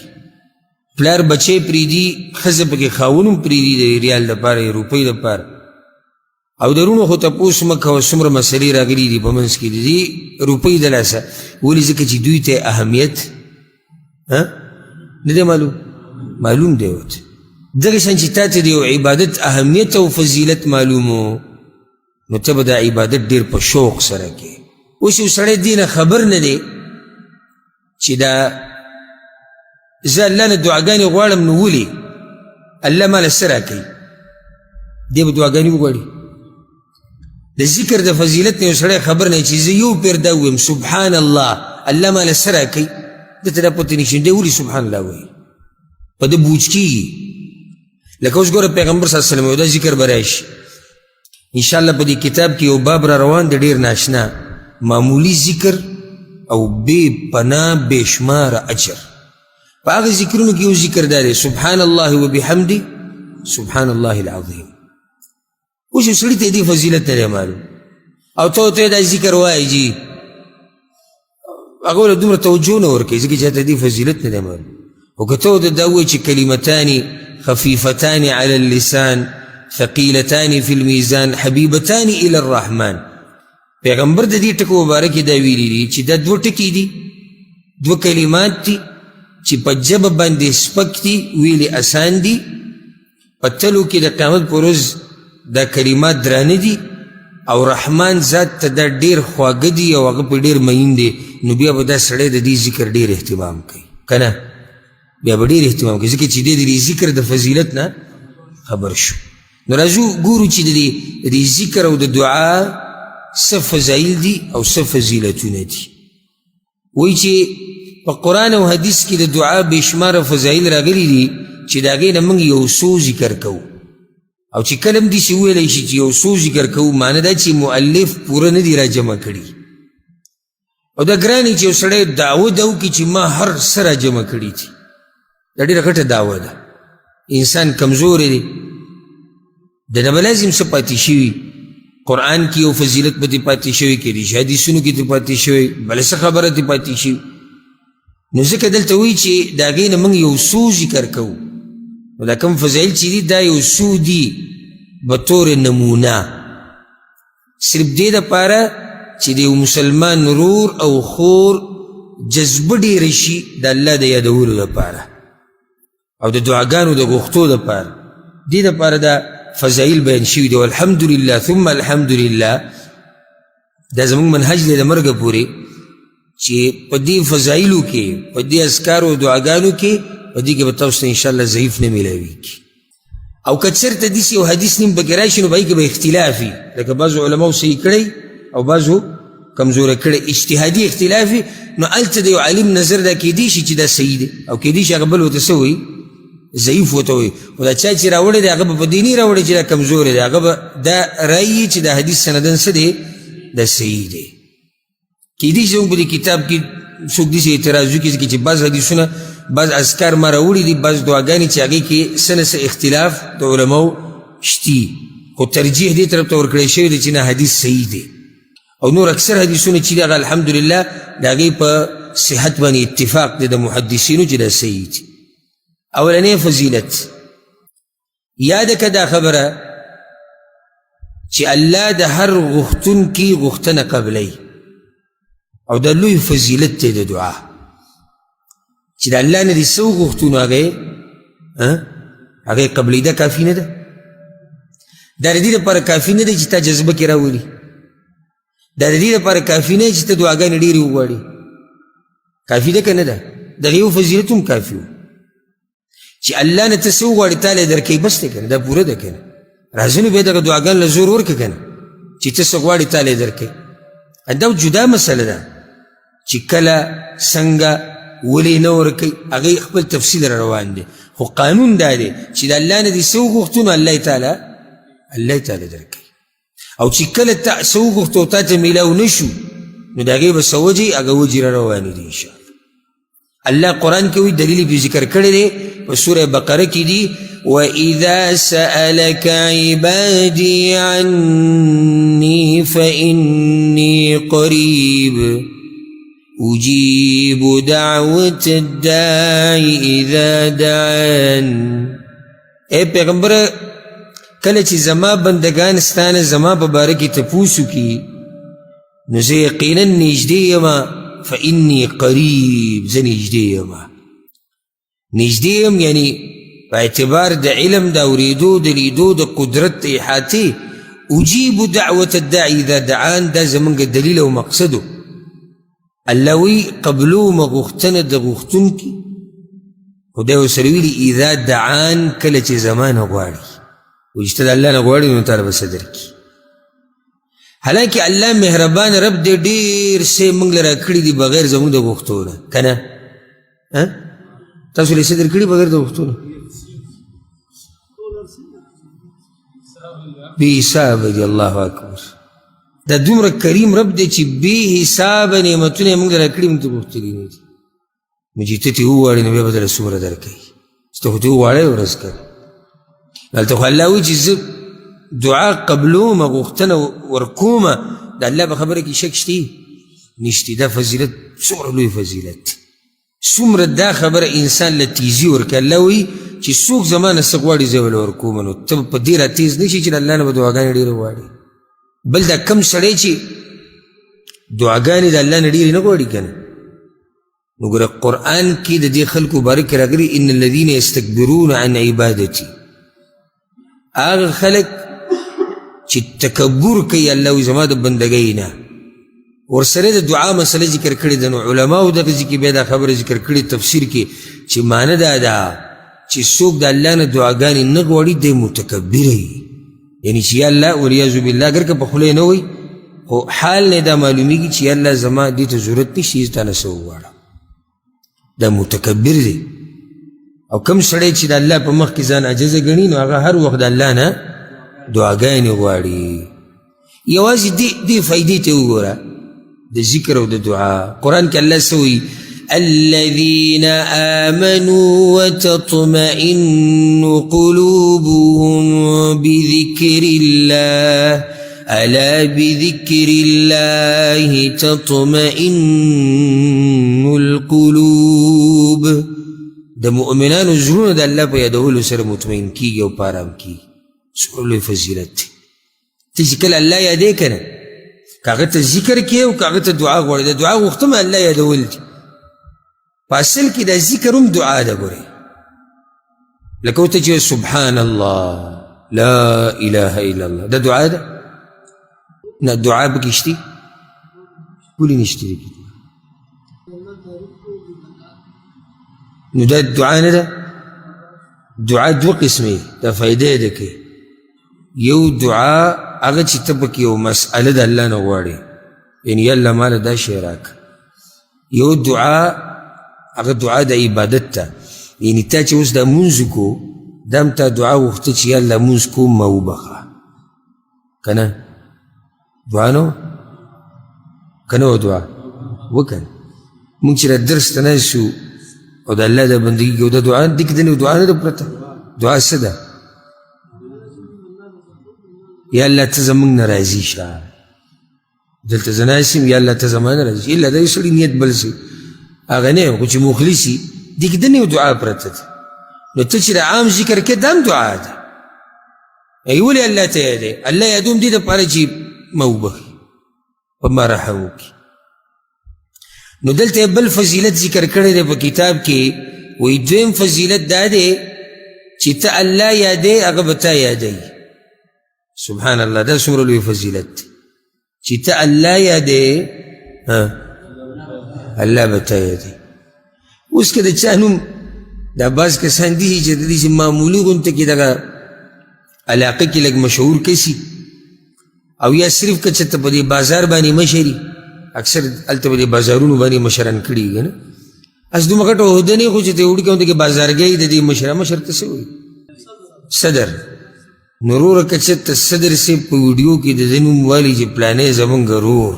پلار بچی پرېږدي، ښځه پکې خاون هم پرېږدي د ریال دپاره یا روپۍ دپاره. او درونو خو تپوس مه کوه څومره مسلې راغلي دي په منځ کې د دې روپۍ د لاسه. ولې؟ ځکه چې دوی ته اهمیت نه دی معلوم دی ورته. دغه شان چې تا ته د یو عبادت اهمیت او فضیلت معلومو نو ته به دا عبادت ډېر په شوق سره کوې. اوس یو سړی دې نه خبر نه دی چې دا زه الله نه دعاګانې غواړم، نو ولې الله ماله څه راکوي؟ دې به دعاګانې وغواړي. د ذکر د فضیلت نه یو سړی خبر نه چې زه یو پیر دا ویم سبحان الله، الله ماله څه راکوي، ده ته دا پته نشي. دی ولې سبحان الله وایي؟ په ده بوج کېږي. لکه اوس ګوره پیغمبر صلی الله علیه وسلم یو دا ذکر به راشي انشاءالله په دې کتاب کې یو باب را روان دی ډېر ناشنا، معمولی ذکر او بې پناه بې شماره اجر. په هغه ذکرونو کې یو ذکر دا دی سبحان الله وبحمده سبحان الله العظیم. اوس یو سړي ته دې فضیلت نه دی معلوم، او ته دا ذکر وایي جي، هغه له دومره توجه نه ورکوي ځکه چې ته دې فضیلت نه دی معلوم. او که ته دا وایي چې کلمتان خفیفتان علی اللسان ثقیلتان فی الميزان حبیبتان الی الرحمن. پیغمبر د دې ټکو مبارکې دا ویلي دي چې دا دوه ټکي دي، دوه کلمات دي چې په ژبه باندې سپک دي، ویلي اسان دي، په تلو کې د قیامت په ورځ دا کلمات درانه دي، او رحمان ذات ته دا ډېر خواږه دي او هغه پې ډېر مین دی. نو بیا به دا سړی د دې ذکر ډېر اهتمام کوي که نه؟ بیا به ډېر اهتمام کوي ځکه چې دی د دې ذکر د فضیلت نه خبر شو. نو راځو ګورو چې د دې ذکر او د دعا څه فضایل دي او څه فضیلتونه دي. وایي چې په قرآن او حدیث کې د دعا بې شماره فضایل راغلي دي چې د هغې نه موږ یو څو ذکر کوو. او چې کله هم داسې وویلی شي چې یو څو ذکر کوو، معنی دا چې مؤلف پوره نه دي را جمع کړي. او دا ګران چې یو سړی دعوه ده وکړي چې ما هر څه را جمع کړي دي، دا ډېره غټه دعوه ده. انسان کمزوری دی، د نه به لازم څه پاتې شوي. قرآن کې یو فضیلت به دې پاتې شوی، کې حدیثونو کې دې پاتې شوی، بله څه خبره دې پاتې شوي. نو ځکه دلته وایي چې د هغې نه موږ یو څو ذکر کوو. نو دا کوم فضایل چې دي دا یو څو دي بطور نمونه، صرف دې دپاره چې د یو مسلمان رور او خور جذبه ډېره شي د الله د یادولو دپاره او د دعاګانو د غوښتو دپاره. دې دپاره دا فضایل بیان شوي دي والحمدلله ثم الحمدلله دا زموږ منهج دی د مرګه پورې چې په دې فضایلو کې په دې اذکارو او دعاګانو کې په دې کې به تاسو ته انشاءالله ضعیف نه میلاویږي او که چېرته داسې یو حدیث نیم پکې راشي نو په هغې کې به اختلاف وي لکه بعضو علماو صحیح کړی او بعضو کمزوره کړی اجتهادي اختلاف وي نو هلته د یو عالم نظر دا کیدی شي چې دا صحیح دی او کیدی شي هغه بل ورته څه وایي ضعیف ورته وایي خو دا چا چې راوړی دی هغه به په دې نه راوړی چې دا کمزوری دی هغه به دا رایي چې دا حدیث سندن څه دی دا صحیح دی کیدی شي زموږ په دې کتاب کې څوک داسې اعتراض وکړي چې بعض حدیثونه بعض اذکار ما راوړي دي بعض دعاګانې چې هغې کې څه نه څه اختلاف د علماو شتي خو ترجیح دې طرف ته ورکړی شوی دی چې نه حدیث صحیح دی او نور اکثر حدیثونه چې دي هغه الحمدلله د هغې په صحت باندې اتفاق دی د محدثینو چې دا صحیح دي اولنی فضیلت یاده که دا خبره چې الله د هر غوښتونکي غوښتنه قبلوي او دا لوی فضیلت دی د دعا چې د الله نه دې څه وغوښتو نو هغې قبلېده کافي نه ده دا د دې دپاره کافي نه دی چې تا جذبه کې راولي دا د دې دپاره کافي نه دی چې ته دعاګانې ډېرې وغواړې کافي ده که نه ده دغه یو فضیلت هم کافي و چې الله نه ته څه وغواړې تا له یې درکوي بس دی که نه دا پوره ده که نه راځه نو بیا دغه دعاګانو له زور ورکړه که نه چې ته څه غواړې تا له یې درکوي دا جدا مسله ده چې کله څنګه ولې نه ورکوي هغې خپل تفصیل را روان دی خو قانون دا دی چې د الله نه دې څه وغوښتو نو الله یې تعالی درکوي او چې کله تا څه وغوښتو تا ته میلاو نه شو نو د هغې به څه وجې هغه وجې را روانې دي انشاءالله الله قرآن کې وایي دلیل یې ذکر کړی دی په سوره بقره کې دي وَإِذَا سَأَلَكَ عِبَادِي عَنِّي فَإِنِّي قَرِيبٌ أُجِيبُ دَعْوَةَ الدَّاعِ إِذَا دَعَانِ اے پیغمبر کله چې زما بندگان ستانه زما په باره کې تپوس وکړي نو زه یقینا نږدې یمه فإني قریب زه نږدې یمه نږدې یم یعنی په اعتبار د علم د اورېدو د لیدو د قدرت د احاطې اجیب دعوة الداعي اذا دعان دا زمونږ دلیل او مقصدو الله وی قبلومه غوښتنه د غوښتونکي خو دی ورسره ویلي اذا دعان کله چې زمانه غواړي و چې ته د الله نه غواړي نو تاله به څه درکړي حالانکه الله مهربان رب دی ډېر څه موږ له راکړي دي بغیر زموږ د غوښتو نه که نه تاسو له څه درکړي بغیر د غوښتو نه بې حسابه دی الله اکبر دا دومره کریم رب دی چې بې حسابه نعمتونه یې موږ له راکړي موږ ته غوښتلي نه دي نو چې ته ترې وغواړې نو بیا به درله څومره درکوي چې ته خو ترې وغواړی ورځ کوي دلته خو الله وایي چې زه دعا قبلومه غوښتنه ورکومه د الله په خبره کې شک شتي نشتي دا فضیلت څومره لوی فضیلت څومره دا خبره انسان له تیزي ورکوي الله وایي چې څوک زما نه څه غواړي زه به له ورکومه نو ته په دې را تیز نه شي چې د الله نه به دعاګانې ډېرې غواړي بل دا کم سړی چې دعاګانې د الله نه ډېرې نه غواړي که نه نو ګوره قرآن کې د دې خلکو باره کې راغلي ان الذین یستکبرون عن عبادتي هغه خلک چې تکبر کوي الله وایي زما د بندګۍ نه ورسره د دعا مسله ذکر کړې ده نو علماو دغه ځای کې بیا دا خبره ذکر کړې تفسیر کې چې معنی دا ده چې څوک د الله نه دعاګانې نه غواړي دی متکبره وي یعنی چې یا الله ولیاذ بالله اگر که په خوله یې نه وایي خو حال نه دا معلومیږي چې یا الله زما دې ته ضرورت نشته زه تا نه څه وغواړم دا متکبر دی او کم سړی چې د الله په مخ کې ځان عجزه ګڼي نو هغه هر وخت د الله نه دعاګانې غواړي یوازې دې فایدې ته وګوره د ذکر او د دعا قرآن کې الله څه وایي الذين آمنوا وتطمئن قلوبهم بذكر الله ألا بذكر الله تطمئن القلوب د مؤمنانو زړونه د الله په یادولو سره مطمئن کیږي او په ارام کیږي څومره لوی فضیلت دی ته چې کله الله یادې که نه که هغه ته ذکر کې او که هغه ته دعا غواړې د دعا غوښتمه الله یادول دي په اصل کې دا ذکر هم دعا ده ګورې لکه ورته چې سبحان الله لا اله الا الله دا دعا ده؟ نه دعا پکې شته؟ ولې نشته دی؟ نو دا دعا نه ده؟ دعا دوه قسمې دا فایده ده کې یو دعا هغه چې ته پکې یو مسأله د الله نه غواړې یعنی یا الله ماله دا شی راکړه یو دعا هغه دعا د عبادت ته یعنی تا چې اوس دا مونځ کو دا هم تا دعا غوښته چې یا الله مونځ کوم ما وبخه که نه دعا نه که نه دعا وکړه مونږ چې را درس ته ناست شو او د الله د بندګي کې دا دعا دې کې د دعا نه ده پرته دعا څه ده یا الله ته زمونږ نه راضي شه دلته زه ناست یم یا الله ته زما نه راضي الا دا یو سړي نیت بل شي هغه نه خو چې مخلص وي دې کې د نه دعا پرته ده نو ته چې د عام ذکر کې دا هم دعا ده ولې الله ته یادوې الله یادوم دې دپاره چې ما وبخي په ما رحم وکړي نو دلته بل فضیلت ذکر کړی دی په کتاب کې وایي دویم فضیلت دا دی چې ته الله یادې هغه به تا یادوي سبحان الله دا څومره لوی فضیلت دی چې ته الله یادې الله به تا یادوي اوس که د چا نوم دا بعض کسان دي چې د دې معمولي غونته کې دغه علاقه کې لږ مشهور کسي او یا صرف که چېرته په دې بازار باندې مشري اکثر هلته به دې بازارونو باندې مشران کړي که نه اس دومره غټه عهده نه خو چې ته وړي کوم کې بازارګۍ د دې مشر ته څه وایي صدر نو وروره که چېرته صدر صاحب په ویډیو کې د دې نوم والي چې پلانې زمونږ ورور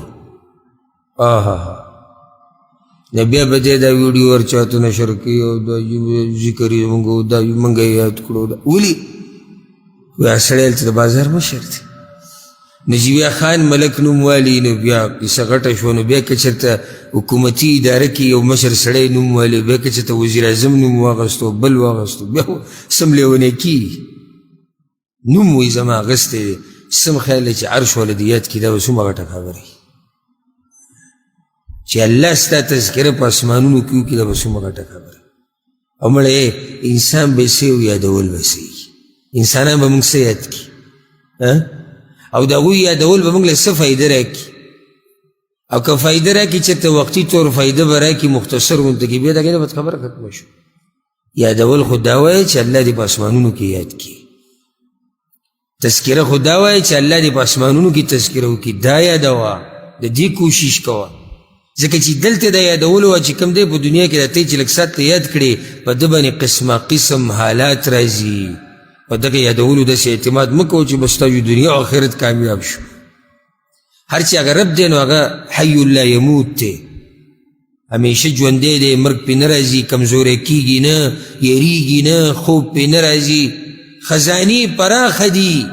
نو بیا به دی دا ویډیو ورچاته نشر کوي او دا ذکر یې زمونږ دا موږ یې یاد کړو ولې وایي سړی هلته د بازار مشر دی نو چې بیا خان ملک نوم والي نو بیا کیسه غټه شوه نو بیا که چېرته حکومتي اداره کې یو مشر سړی نوم والي بیا که چېرته وزیر اعظم نوم واغستو بل واغستو بیا سم لیونی کېږي نوم وایي زما اخیستی دی سم خیال دی چې عرش والا دې یاد کړي دا به څومره غټه خبره چې الله ستا تذکره په اسمانونو کې وکړي دا به څومره غټه خبره او مړی انسان به څه او یادول به څه انسانان به موږ څه یاد کړي او د هغوی یادول به موږ له څه فایده راکړي او که فایده راکړي چېرته وقتي طور فایده به راکړي مختصر غونته کې بیا د هغې نه به خبره ختمه شو یادول خو دا وایه چې الله دې په اسمانونو کې یاد کړي تذکره خو دا وایه چې الله دې په اسمانونو کې تذکره وکړي دا یادوه د دې کوشش کوه ځکه چې دلته د یادولو وه چې کوم دی په دنیا کې د ته چې لږ ساعت ته یاد کړې په ده باندې قسمه قسم حالات راځي په دغه یادولو داسې اعتماد مه کوه چې بس ستا دنیا او آخرت کامیاب شو هر چې هغه رب دی نو هغه حی لا یموت دی همیشه ژوندی دی مرګ پرې نه راځي کمزوری کېږي نه یریږي نه خوب پرې نه راځي خزانې پراخه دي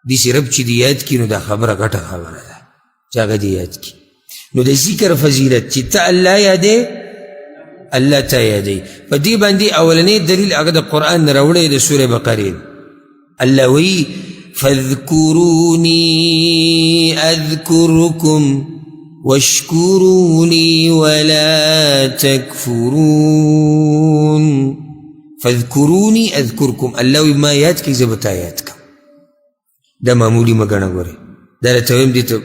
داسې رب چې دې یاد کړي نو دا خبره غټه خبره ده چې هغه دې یاد کړي نو د ذکر فضیلت چې ته الله یادې الله ته یادوي په دې باندې اولنی دلیل هغه د قرآن نه راوړی د سورې بقرې الله وایي فاذکروني اذکرکم واشکروني ولا تکفرون فاذکروني اذکرکم الله وایي ما یاد کړي زه به تا یاد کړم دا معمولي مه ګڼه ګورې دا راته ویم دې ته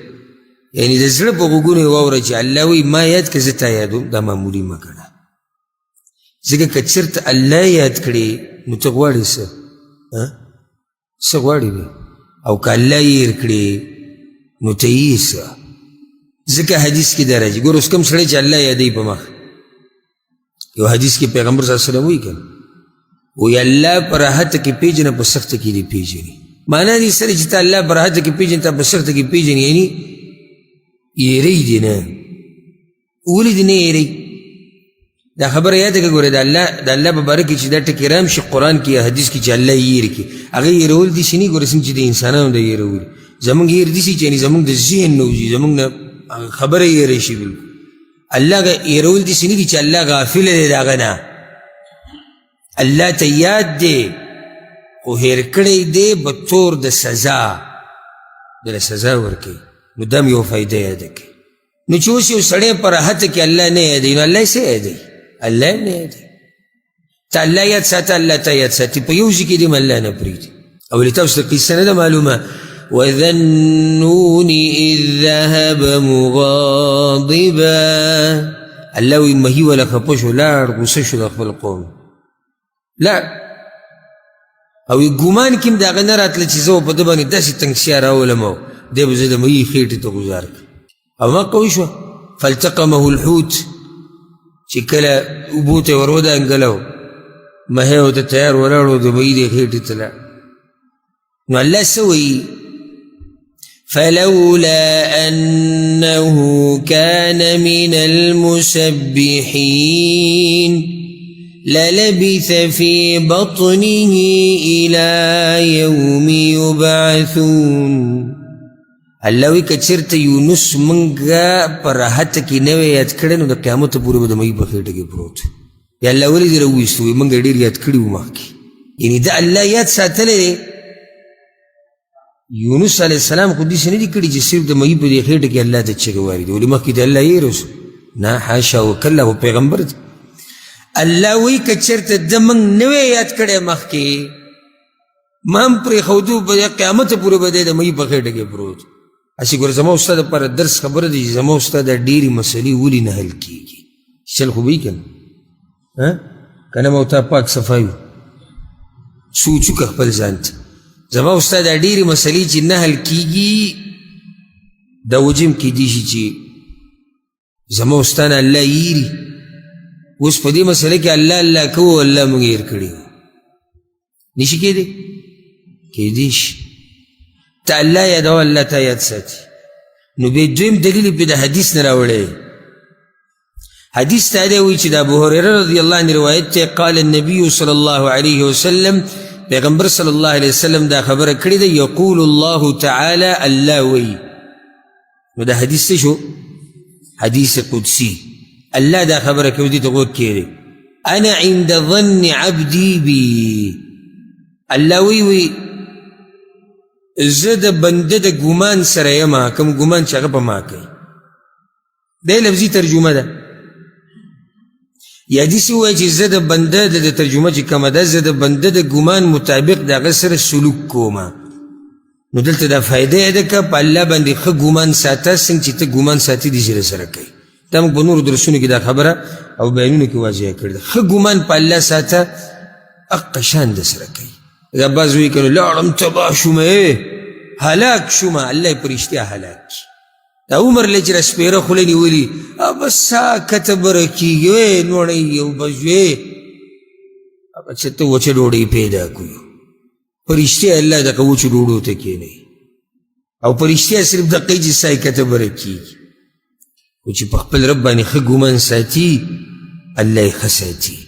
یعنې د زړه په غوږونو یې واوره چې الله وایي ما یاد کړه زه تا یادوم دا معمولي مه ګڼه ځکه که چېرته الله یاد کړي نو ته غواړې څه څه غواړې بیا او که الله هېر کړي نو ته یې څه ځکه حدیث کې دا راځي ګوره اوس کوم سړی چې الله یادوي په مخ یو حدیث کې پیغمبر صلی الله علیه وسلم وایي که نه وایي الله په راحته کې پېژنه په سخته کې دې پېژني معنا دې سره چې ته الله په راحته کې پېژنې ته په سخته کې پېژنې یعنې یېری دې نه ولې دې نه یېری دا خبره یاده که ګوره د الله په باره کې چې دا ټکې رام شي قرآن کې یا حدیث کې چې الله یې یېرې کړي هغه یېرول داسې نه ګوره څنګه چې د انسانانو د یېرولي زمونږ یېر داسې چې یعنې زمونږ د ذهن نه وځي زمونږ نه خبره یېرې شي بلکل الله یېرول داسې نه دي چې الله غافله دی د هغه نه الله ته یاد دی خو هېر کړی دی به طور د سزا دله سزا ورکوي نو دا هم یو فایده یاده کوي نو چې اوس یو سړی په راحته کې الله نه یادوي نو الله یې څه یادوي الله هم نه یادوي تا الله یاد ساته الله تا یاد ساتي په یو ځای کې دې الله نه پرېږدي. او ولې تاسو ته قصه نه ده معلومه؟ وذا النون إذ ذهب مغاضبا، الله وی مهی ولا خپه شو، لاړ غصه شو د خپل قوم، لاړ. او ګمان کې هم د هغه نه راتله چې زه په ده باندې داسې تنګسیا راولم او دی به زه د مهي خېټې ته ګزار کړم. او ما قوي شوه فالتقمه الحوت، چې کله اوبو ته یې ور ودانګلو مهی ورته تیار ولاړ و د مهي دې خېټې ته لاړ. نو الله څه وایي؟ فلولا أنه كان من المسبحين للبث في بطنه إلى يوم يبعثون. الله وی کچرته یونس منگا پر راحت کی نوی یاد کړی نو د قیامت پورې به د مهي په خېټه کې پروت. یا الله ولې دې راوویستو؟ وی منګه ډېر یاد کړي وو مخکې. یعنې دا الله یاد ساتلی دی. یونس علیه السلام خو داسې نه دي کړي چې صرف د مهي په دې خېټه کې الله ته چغې واردي، ولې مخکې د الله یې رسو نه، حاشا وکله، خو پیغمبر دی. الله وی که چېرته ده موږ نه وی یاد کړی مخکې، ما هم پرېښودو په قیامت پورې به دی د مهي په خېټه کې پروت. هسې ګوره زما استاد لپاره درس خبره دی چې زما استاد ډېرې مسلې ولې نه حل کېږي. چل خو به یي که نه، که نه به تا پاک صفایي سوچ وکړه خپل ځان ته. زما استاد ډېرې مسلې چې نه حل کېږي دا وجم کېدی شي چې زما استاد الله یېري. اوس په دې مسله کې الله الله کوو، الله موږ هېر کړي نشي کېدی؟ کېدی شي. ته الله یادوه، الله تا یاد ساتي. نو بیا دویم دلیل یې د حدیث نه راوړی. حدیث تا دی وایي چې د ابوهریره رضی الله عنه روایت دی، قال النبي صلی الله علیه وسلم، پیغمبر صلی الله علیه وسلم دا خبره کړې ده، یقول الله تعالی، الله وایي. نو دا حدیث څه شو؟ حدیث قدسی. الله دا خبره کوي، دې ته غوږ کېږدئ. انا عند ظن عبدي بي، الله وی زه د بنده د ګمان سره یمه، کوم ګمان چې هغه په ما کوي. دا لفظي ترجمه ده. یا داسې ووایي چې زه د بنده د ترجمه چې کومه ده، زه د بنده د ګمان مطابق د هغه سره سلوک کومه. نو دلته دا فایده یې ده که په الله باندې ښه ګمان ساته، څنګه چې ته ګمان ساتي دې سره سره کوي. دا موږ په نورو درسونو کې دا خبره او بیانونو کې واضحه کړې ده. ښه ګمان په الله ساته، اقه شان د سره کوي. دا بعض وایي که نو لاړم تباه شومه، هلاک شومه، الله یې په رښتیا هلاک کړي. دا عمر له چې راسپېره خوله نیولي، بس ساکته بره کېږي، وی نوړی او بس وی چې ته وچه ډوډۍ پیدا کړو. په رښتیا الله دغه وچو ډوډو ته کښېنوي او په رښتیا صرف دقه چې سا یې کته بره کېږي. خو چې په خپل رب باندې ښه ګمان ساتي، الله یې ښه ساتي.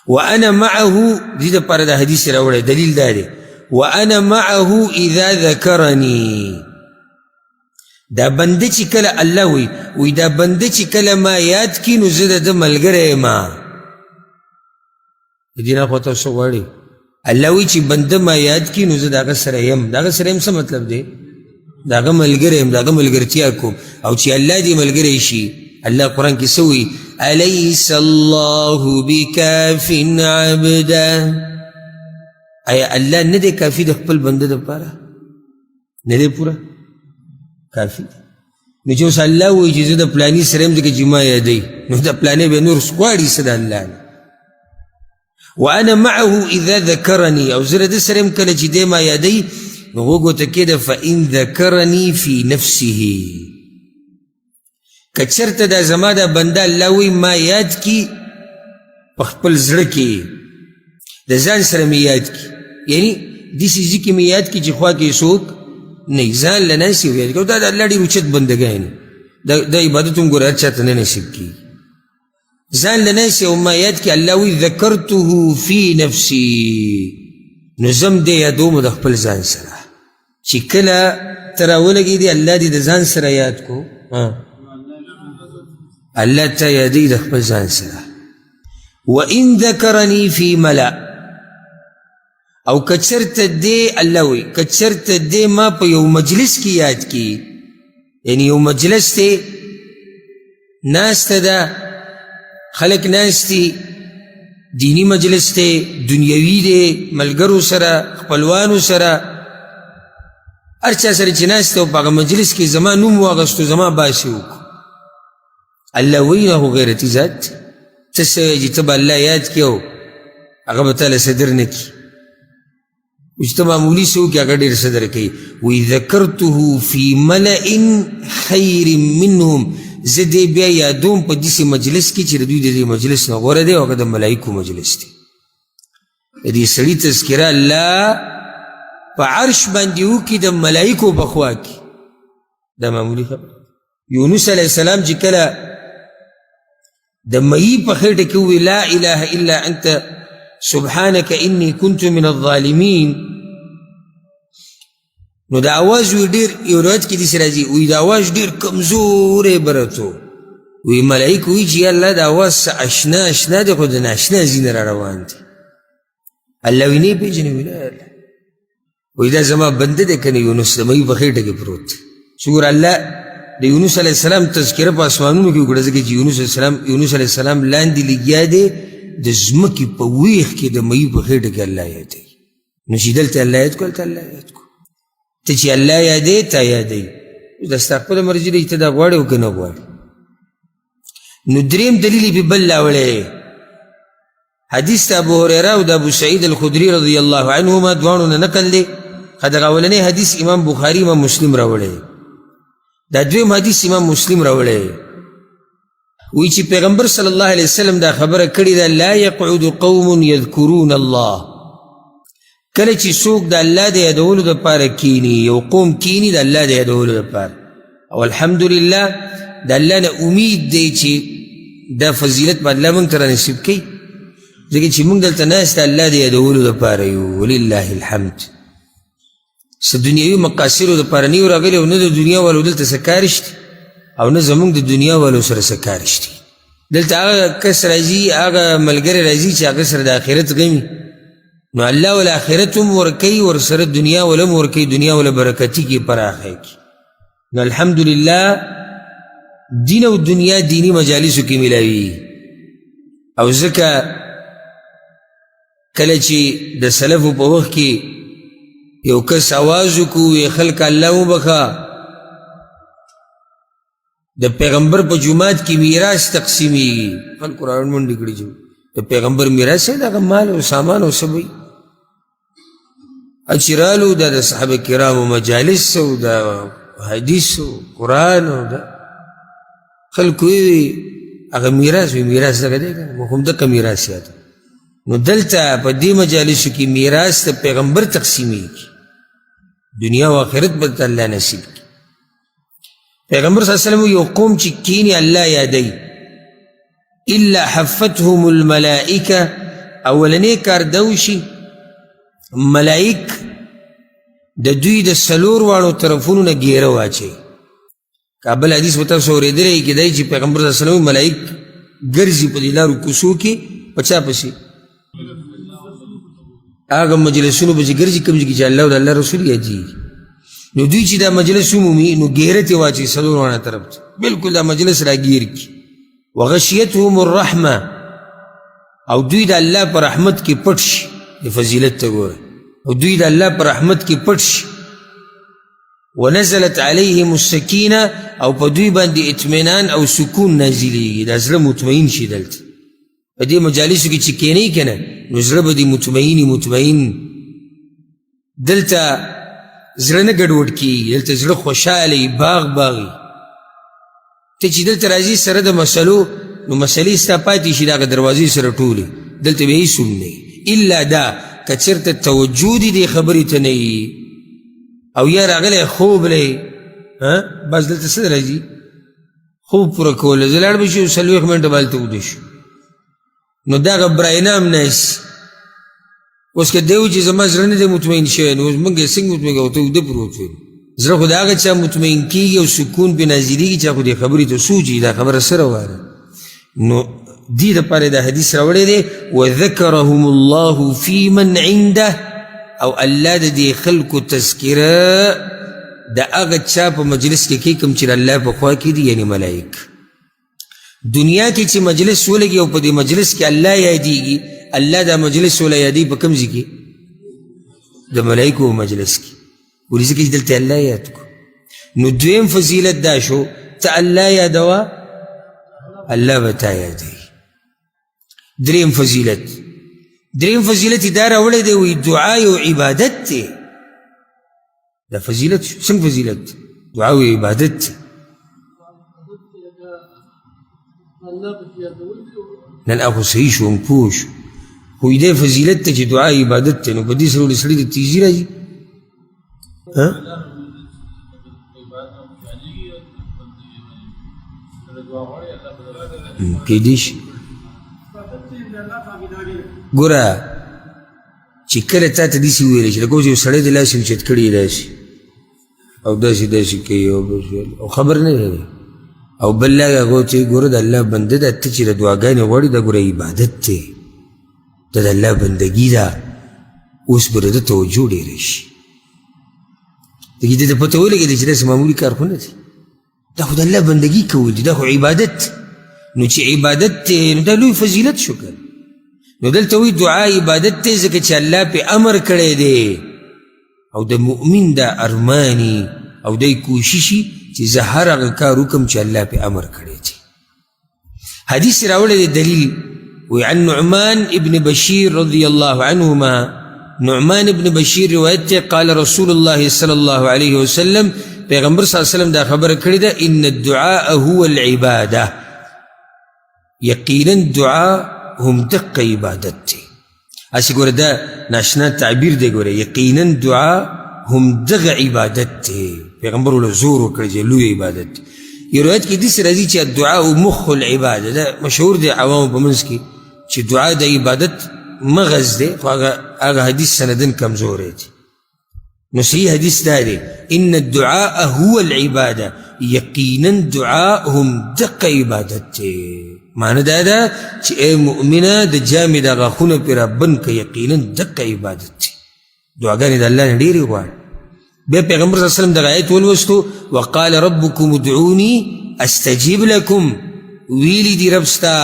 وانا معه، دې دپاره دا حدیث راوړی، دلیل دا دی، وانا معه اذا ذکرني. دا بنده چې کله الله وی دا بنده چې کله ما یاد کی نو زه د ده ملګری یم. د دې نه خو تاسو غواړئ الله وی چې بنده ما یاد کی نو زه د هغه سره یم. د هغه سره یم څه مطلب دی؟ د هغه ملګری یم، د هغه ملګرتیا کوم. او چې الله دې ملګری شي، الله قرآن کې څه وایي؟ الیس الله بکاف عبده. آیا الله نه دی کافي د خپل بنده دپاره؟ نه دی پوره کافي؟ نو چې اوس الله وایي چې زه د پلاني سره یم ځکه چې ما یادوي، نو د پلانې به نور غواړي څه د الله نه. وانا معه اذا ذکرني، او زه د ده سره یم کله چې دی ما یادوي. نو غوږ ورته کېده فإن ذکرني فی نفسه، که چېرته دا زما دا بنده الله وایي ما یاد کی په خپل زړه کې، د ځان سره مې یاد کی، یعنی داسې ځای کې مې یاد کی چې خوا کې څوک نه، ځان له ناسې یاد کړو. دا د الله ډېر اوچت بندګان، دا عبادت هم ګوره هر چاته نه نصیب کېږي. ځان له ناسې او ما یاد کی، الله وایي ذکرته فی نفسي، نو زم دې یادوم د خپل ځان سره. چې کله ته راولګېدې الله دې د ځان سره یاد کو، الله ته یادوي د خپل ځان سره. وإن ذکرني فی ملأ، او که چېرته دې الله وایي که چېرته دې ما په یو مجلس کې یاد کی، یعنی یو مجلس دی ناسته ده، خلک ناست دي، دینی مجلس تے دنیاوی دے ملګرو سره خپلوانو سره هر چا سره چې ناست او په هغه مجلس کې زما نوم واغستو زما باسي وکړو الله وایي هغه غیرتي ذات ته څه وایي چې ته به الله یاد کړې او هغه به تاله صدر نه کړي چې ته معمولي څه وکړې هغه ډېر صدر کوي وایي ذکرته فی ملأ خیر منهم زه دې بیا یادوم په داسې مجلس کې چې د دوی د دې مجلس نه غوره دی او هغه د ملایکو مجلس دی د دې سړي تذکره الله په عرش باندې وکړي د ملایکو په خوا کې دا معمولي خبره یونس علیه السلام چې کله د مئی په خېټه کې ووی لا اله الا انت سبحانك انی كنت من الظالمین نو دا آواز وی ډېر یو روایت کې داسې راځي وی دا آواز ډېر کمزوری برته وی ملایکو وی چې یا الله دا آواز څه اشنا اشنا دی خو د ناشنا ځینې را روان دی الله وی نه یې پېژنې وی نه الله وی دا زما بنده دی که نه یونس د مئی په خېټه کې پروت دی شکر الله د یونس علیه السلام تذکره په اسمانونو کې وکړه ځکه چې یونس علیه السلام لاندې لګیا دی د ځمکې په ویښ کې د مئی په خېټه کې الله یادوي نو چې دلته الله یاد کړو هلته الله یاد کړو ته چې الله یادوي تا یادوي دا ستا خپله مرجي دی ته دا غواړې او که نه غواړې نو دریم دلیل یې پې بل راوړی حدیث ته ابو هریره او د ابو سعید الخدري رضی الله عنهما دواړو نه نقل دی دغه اولنی حدیث امام بخاري امام مسلم راوړی دا دویم حدیث امام مسلم راوړی وی چې پیغمبر صلی الله علیه وسلم دا خبره کړې ده لا یقعد قوم یذکرون الله کله چې څوک د الله د یادولو دپاره کینی یو قوم کینی د الله د یادولو دپاره او الحمدلله د الله نه امید دی چې دا فضیلت به الله موږ ته رانصیب کوي ځکه چې موږ دلته ناست د الله د یادولو دپاره یو ولله الحمد څه دنیوي مقاصدو دپاره نه یو راغلي او نه د دنیا والو دلته څه کار شته او نه زمونږ د دنیا والو سره څه کار شته دلته هغه کس راځي هغه ملګری راځي چې هغه سره د آخرت غمي نو الله ول آخرت هم ورکوي ورسره دنیا ول هم ورکوي دنیا ول برکتي کې پراخه کړي نو الحمدلله دین او دنیا دینی مجالسو کې ملاوي او ځکه کله چې د سلفو په وخت کې یو کس آواز وکړو خلک الله وبخه د پیغمبر په جومات کې میراث تقسیمیږي خلکو راوړ منډې کړي چې د پیغمبر میراث دی دغه مال او سامان او څه وي چې رالو دا د صحابه کرامو مجالس او د حدیث او قرآن او د خلکو وی هغه میراث وي میراث دغه دی که موږ هم دغه میراث یاد نو دلته په دې مجالسو کې میراث د پیغمبر تقسیمیږي دنیا و آخرت به ته الله نصیب کړي پیغمبر صلی اللہ علیہ وسلم یو قوم چې کینی الله یادی الا حفتهم الملائکه اولنی کار دوشي ملائک د دوی د سلور واړو طرفونو نه ګیره واچي کابل حدیث وته سوریدلې کې دی چې پیغمبر صلی الله علیه وسلم ملائک ګرځي په دې لارو کوڅو کې پچا پسې هغه مجلسونو به چې ګرځي کوم چې الله او الله رسول یادي نو دوی چې دا مجلس عمومي نو ګیره ته واچي سلور واړه طرف ته بالکل دا مجلس راګیر کی وغشیتهم الرحمه او دوی د الله پر رحمت کې پټ شي فضیلت ته ګوره او دوی د الله پر رحمت کې پټ شي ونزلت علیهم السکینه او په دوی باندې اطمینان او سکون نازلیږي دا زړه مطمئن شي دلته په دې مجالسو کې چې کینی کنه نو زړه به دې مطمئن دلته زړه نه ګډوډ کېږي دلته زړه خوشحاله باغي ته چې دلته راځي سره د مسلو نو مسلې ستا پاتې شي دغه دروازې سره ټولې دلته به هیڅ هم نه الا دا که چېرته توجه دې دې خبرې ته نه وي او یا راغلی خوب دی بس دلته څه راځي خوب پوره کولی زه لاړ به شي 40 منټه به هلته وده شو نو دغه برایانه هم ناسي اوس که دی و چې زما زړه نه دی مطمئن شوی نو اوس موږ څنګه مطمئن کوو ته وده پروت وي زړه خو د هغه چا مطمئن کېږي او سکون پې نازلېږي چې خو دې خبرې ته سوچي دا خبره څه روانه نو دې دپاره دا حدیث راوړی دی وذکرهم الله فی من عنده او الله د دې خلکو تذکره د هغه چا په مجلس کې کوي کوم چې الله په خوا کې دي یعنی ملائک دنیا کې چې مجلس ولګي او په دې مجلس کې الله یادېږي الله دا مجلس ولا یادی په کوم ځای کې د ملائکو مجلس کې ولې ځکه چې دلته الله یاد کو نو دویم فضیلت دا شو ته الله یادوه الله به تا یادوي دریم فضیلت یې دا راوړی دی وایي دعا یو عبادت دی دا فضیلت شو څنګه فضیلت دعا یو عبادت دی نن اخو صحیح شو هم پوه شو خو دې فضیلت ته چې دعا عبادت دی نو په دې سره ولې سړي ته تیزي راځي کېدای شي ګوره چې کله تا ته داسې وویلی چې لکه اوس یو سړی د لاس اوچت کړي داسې او داسې کوي او خبر نه لري او بل لا هغه چې ګوره د الله بنده ده ته چې د دعاګانې غواړي دا ګوره عبادت دی دا د الله بندګي ده اوس به د توجه ډېره شي دې ته پته ولګېده چې داسې معمولي کار خو نه دی دا خو د الله بندګي کول دي دا خو عبادت نو چې عبادت دی نو دا لوی فضیلت شو که نو دلته وایي دعا عبادت دی ځکه چې الله پې امر کړی دی او د مؤمن دا ارماني او دی کوششي چې زه هر هغه کار وکړم چې الله پې امر کړی دی حدیث راوړی دی دلیل وی عن نعمان ابن بشیر رضی الله عنهما نعمان ابن بشیر روایت ته قال رسول الله صلی الله علیه وسلم پیغمبر صلی الله علیه وسلم دا خبر کړی ده ان الدعاء هو العباده یقینا دعا هم دقه عبادت دی اسی ګوره دا ناشنا تعبیر دی ګوره یقینا دعا هم دغه عبادت دی پیغمبر له زور وکړي چې لوی عبادت دی یو روایت کې داسې راځي چې الدعاء مخ العباده دا مشهور دی عوامو په منځ کې چې دعا د عبادت مغز دی خو هغه حدیث سندن کمزوری دی نو صحیح حدیث دا دی ان الدعاء هو العباده یقینا دعا هم دقه عبادت دی معنی دا ده چې ای مؤمنه د جامې د غاښونه پرې رابند که یقینا دقه عبادت دی دعاګانې د الله نه ډېرې غواړي بیا پیغمبر صلی الله علیه وسلم دغه آیت ولوستو وقال ربکم ادعوني استجیب لکم ویلی دی رب ستا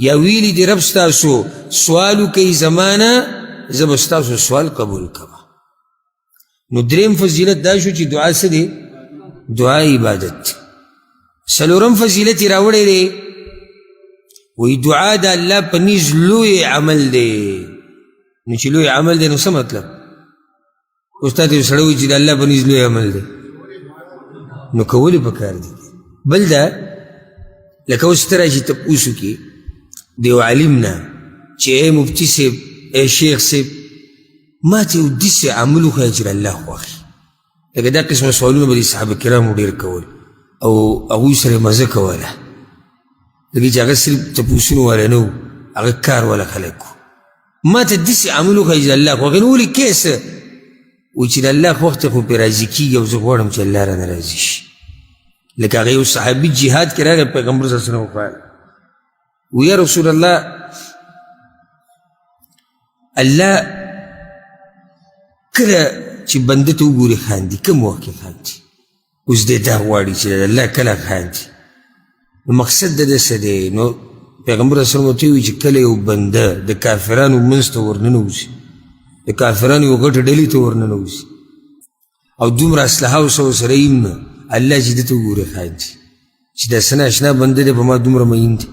یا ویلی دی رب ستاسو سوالو کوي زمانه زه به ستاسو سوال قبول کوم نو دریم فضیلت دا شو چې دعا څه دی دعا عبادت څلورم فضیلت یې راوړی دی وایي دعا د الله په نیز لوی عمل دی نو چې لوی عمل دی نو څه مطلب اوس تا ته یو سړی وایي چې د الله په نیز لوی عمل دی نو کول یې پکار دی بل دا لکه اوس ته راشي تپوس وکړي د یو عالم نه چې ای مفتي صاحب ای شیخ صاحب ما ته یو داسې عمل وښایه چې د الله خوښ لکه دا قسمه سوالونه به د صحابه کرامو ډېر کول او هغوی سره مزه کوله لکه چې هغه صرف تپوسونه والا نه و هغه کار والا خلک و ما ته داسې عمل وښایه چې د الله خوښ نو ولې کیسه وایي چې د الله خوښ ته خو پرې راضي کېږي او زه غواړم چې الله رانه راضي شي لکه هغه یو صحابي جهاد کې راغی پیغمبر صلی الله علیه وسلم وفرمایل ویا رسول الله الله کله چې بنده ته وګوري خاندي کوم وخت کې خاندي اوس دې دا غواړي چې الله کله خاندي نو مقصد د دې څه دی نو پیغمبر صلی الله علیه وسلم ته وایي چې کله یو بنده د کافرانو منځ ته ورننوځي د کافرانو یو غټه ډلې ته ورننوځي او دومره اسلحه او سره یې نه الله چې ده ته وګوري خاندي چې دا څه ناشنا بنده دی په ما دومره مین دی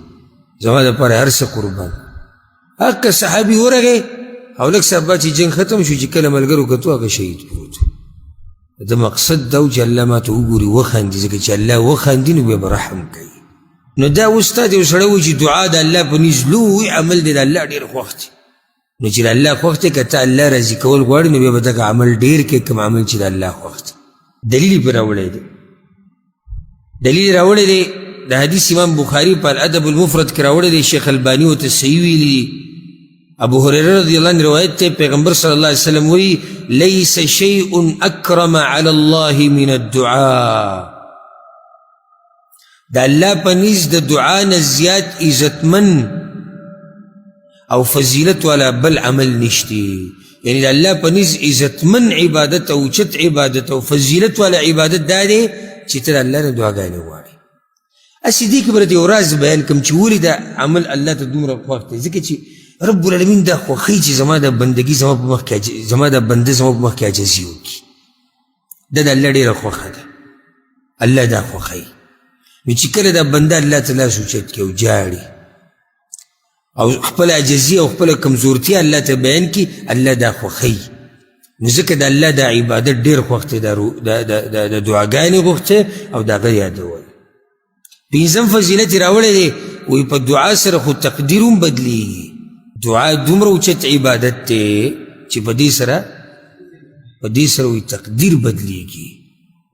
زما دپاره هر څه قربان هغه صحابي ورغی او لږ سبا چې جنګ ختم شو چې کله ملګرو کتو هغه شهید پروت د مقصد دا و چې الله ما ته وګوري وخاندي ځکه چې الله وخاندي نو بیا به رحم کوي نو دا استاد یو سړی وایي چې دعا د الله په نیز لوی عمل دی د الله ډېر خوښ دی نو چې د الله خوښ دی که ته الله راضي کول غواړې نو بیا به دغه عمل ډېر کوې کوم عمل چې د الله خوښ دی دلیل یې پرې راوړی دی دلیل راوړی دی د حدیث امام بخاری په الادب المفرد کې راوړی دی شیخ البانی ورته صحیح ویلي دي ابو هريره رضی الله عنه روایت ته پیغمبر صلی الله علیه وسلم وی ليس شيء اکرم علی الله من الدعاء د الله په نزد د دعا نه زیات عزتمن او فضیلت والا بل عمل نشتی یعنی د الله په نزد عزتمن عبادت او چت عبادت او فضیلت والا عبادت دا دی چې ته د الله نه دعاګانې غواړې اسې دې کې به درته یو راز بیان کړم چې ولې دا عمل الله ته دومره خوښ دی. ځکه چې رب العالمین دا خوښوي چې زما دا بندګي زما دا بنده زما په مخ کې عاجزي وکړي. دا د الله ډېره خوښه ده، الله دا خوښوي. نو چې کله دا بنده الله ته لاس اوچت کړي او جاړي او خپل عاجزي او خپل کمزورتیا الله ته بیان کړي، الله دا خوښوي. نو ځکه د الله دا عبادت ډېر خوښ دی، د دعاګانې غوښته او د هغه یادول. پنځم فضیلت یې راوړی دی، وایي په دعا سره خو تقدیر هم بدلېږي. دعا دومره اوچت عبادت دی چې په دې سره وایي تقدیر بدلېږي.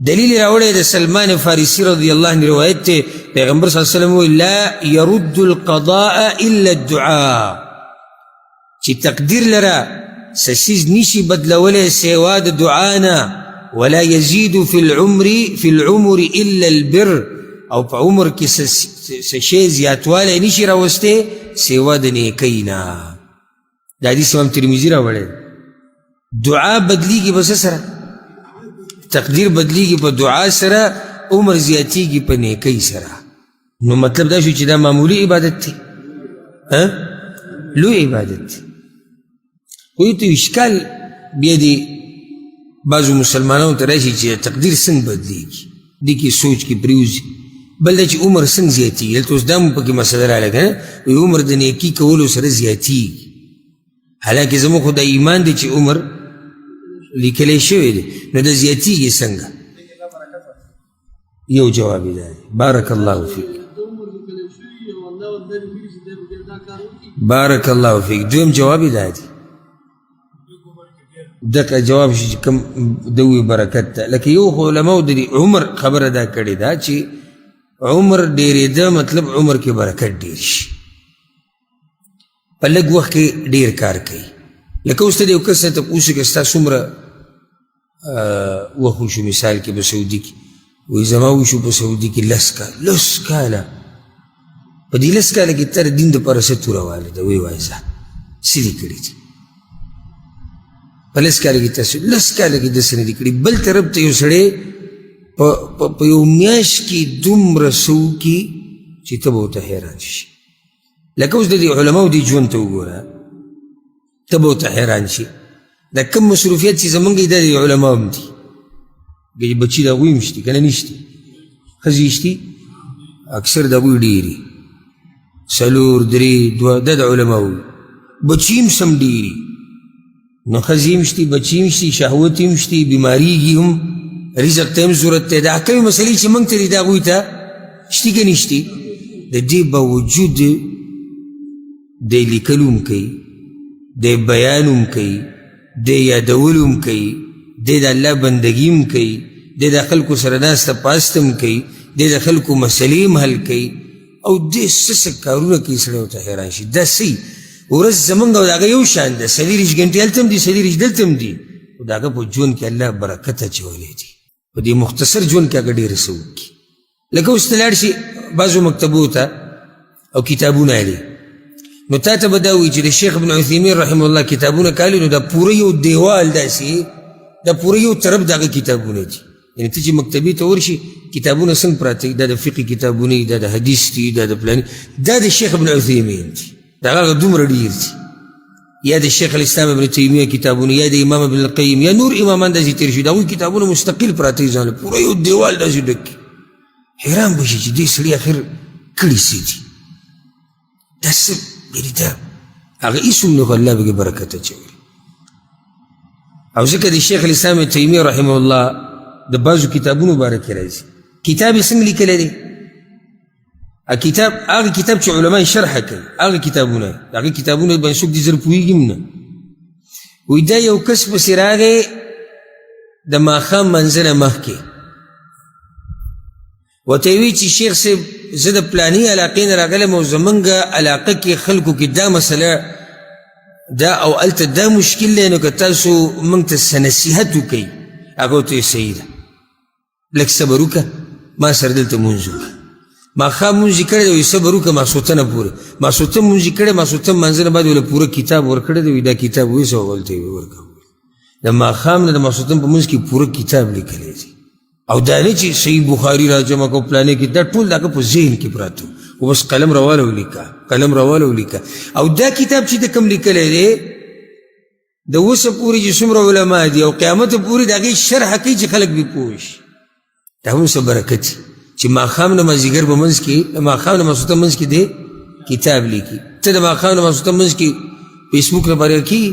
دلیل یې راوړی د سلمان فارسي رضی الله عنه روایت دی، پیغمبر صلی الله علیه وسلم وایي لا يرد القضاء الا الدعاء، چې تقدیر لره سسیز نشي بدلولی سوا د دعا نه. ولا يزيد في العمر الا البر، او په عمر کې څه شی زیاتوالی نشي راوستی سوا د نیکۍ نه. دا حدیث امام ترمذي راوړی. دعا بدلیږي په څه سره؟ تقدیر بدلیږي په دعا سره، عمر زیاتیږي په نیکۍ سره. نو مطلب دا شو چې دا معمولی عبادت دی، لوی عبادت دی. خو ته اشکال بیا دی بعضو مسلمانانو ته راشي چې تقدیر څنګه بدلیږي، دې کې سوچ کې پریوځي. بل دا چې عمر څنګه زیاتیږي، هلته اوس دا هم پکې مسله راغله که نه، وایي عمر د نیکي کولو سره زیاتیږي. حالانکې زموږ خو دا ایمان دی چې عمر لیکلی شوی دی، نو دا زیاتیږي څنګه؟ یو جواب یې دا دی. بارک الله فیک، بارک الله فیک. دویم جواب یې دا دی، دغه جواب شي چې کوم دوی برکت ته. لکه یو خو علماو د عمر خبره دا کړې ده چې عمر ډېرېده مطلب عمر کې برکت ډېر شي، په لږ وخت کې ډېر کار کوي. لکه اوس ته د یو کس نه تپوس وکړه ستا څومره وخت وشو مثال کې په سعودي کې، وایي زما وشو په سعودي کې 10 کاله. په دې 10 کاله کې تا د دین دپاره څه توره والی ده؟ وایي وایي ځه څه دې کړي دي په 10 کاله کې؟ تاسو 10 کاله کې داسې نه دي کړي. بل طرف ته یو سړی په یو میاشت کې دومره څه وکړي چې ته به ورته حیران شي. لکه اوس د دې علماو دې ژوند ته وګوره، ته به ورته حیران شي. دا کوم مصروفیت چې زمونږ دا د علماو هم دي، بچي د هغوی هم شتي که نه نشتي، ښځې شتي اکثر د هغوی ډېري 4 3 2 دا د علماو، بچي هم سم ډېري. نو ښځې هم شتي، بچي هم شتي، شهوت هم شتي، بیماریږي هم، رزق ته هم ضرورت دی. دا کومې مسلې چې موږ ته دي دا هغوی ته شتي که نشتي؟ د دې باوجود دی لیکلو هم کوي، دی بیان هم کوي، دی یادولو هم کوي، دی د الله بندګي هم کوي، دی د خلکو سره ناسته پاسته هم کوي، دی د خلکو مسلې هم حل کوي، او دی څه کارونه کوي سړی ورته حیران شي. دا څه ورځ زمونږ او د هغه یو شان ده، 24 ګنټې هلته هم دي 24 دلته هم دي، خو د هغه په ژوند کې الله برکت اچولی دی. په دې مختصر ژوند کې هغه ډېره څه وکړي. لکه اوس ته لاړ شي بعضو مکتبو ته او کتابونه یې، نو تا ته به دا وایي چې د شیخ ابن عثیمین رحمه الله کتابونه کالي، نو دا پوره یو دیوال داسې، دا پوره یو طرف د هغه کتابونه دي. یعنې ته چې مکتبې ته ورشي کتابونه څنګه پراته دي، دا د فقه کتابونه دي، دا د حدیث دي، دا د فلاني، دا د شیخ ابن عثیمین دي، دا هغه دومره ډېر دي. یا د شیخ الاسلام ابن تیمیه کتابونه، یا د امام ابن القیم، یا نور امامان داسې تېر شي، د هغوی کتابونه مستقل پراته دي ځان له، پوره یو دیوال داسې ډک. حیران به شي چې دې سړي اخر کړي څه دي، دا څه یعنې دا هغه هېڅ هم نه خو الله پکې برکت اچوي. او ځکه د شیخ الاسلام ابن تیمیه رحمه الله د بعضو کتابونو باره کې راځي. کتاب یې څنګه لیکلی دی؟ کتاب هغه کتاب چې علما شرح کوي، هغه کتابونه، هغه کتابونه باندې څوک دې زر پوهېږي هم نه. وایي دا یو کس پسې راغی د ماښام منځه نه مخکې، ورته یې وایي چې شیخ صاحب زه د پلاني علاقې نه راغلم او زمونږ علاقه کې خلکو کې دا مسله دا او هلته دا مشکل دی، نو که تاسو موږ ته څه نصیحت وکئ. هغه ورته وایي صحیح ده، لږ صبر وکړه، ما سره دلته مونځ وکړه. ماښام مونځ یې کړی دی، وایي صبر وکړه ماسخوتنه پورې. ماسخوتن مونځ یې کړی، ماسخوتن منځه نه بعد ولې پوره کتاب ورکړی دی، وایي دا کتاب ویسه ولته یې ورکړه. د ماښام نه د ماسخوتن په منځ کې پوره کتاب لیکلی دی. او دا نه چې صحیح بخاري را جمع کو پلانې کې دا ټول دغه په ذهن کې پراته او بس قلم راواله ولیکه او دا کتاب چې د کوم لیکلی دی د اوسه پورې چې څومره علما دي او قیامت پورې د هغې شرحه کوي چې خلک بې پوه شي دا هم څه برکت چې ماښام نه مازدیګر به منځ کې د ماښام نه ماسخوتن منځ کې دی کتاب لیکي ته د ماښام نه ماسخوتن منځ کې فیسبوک لپاره کېږي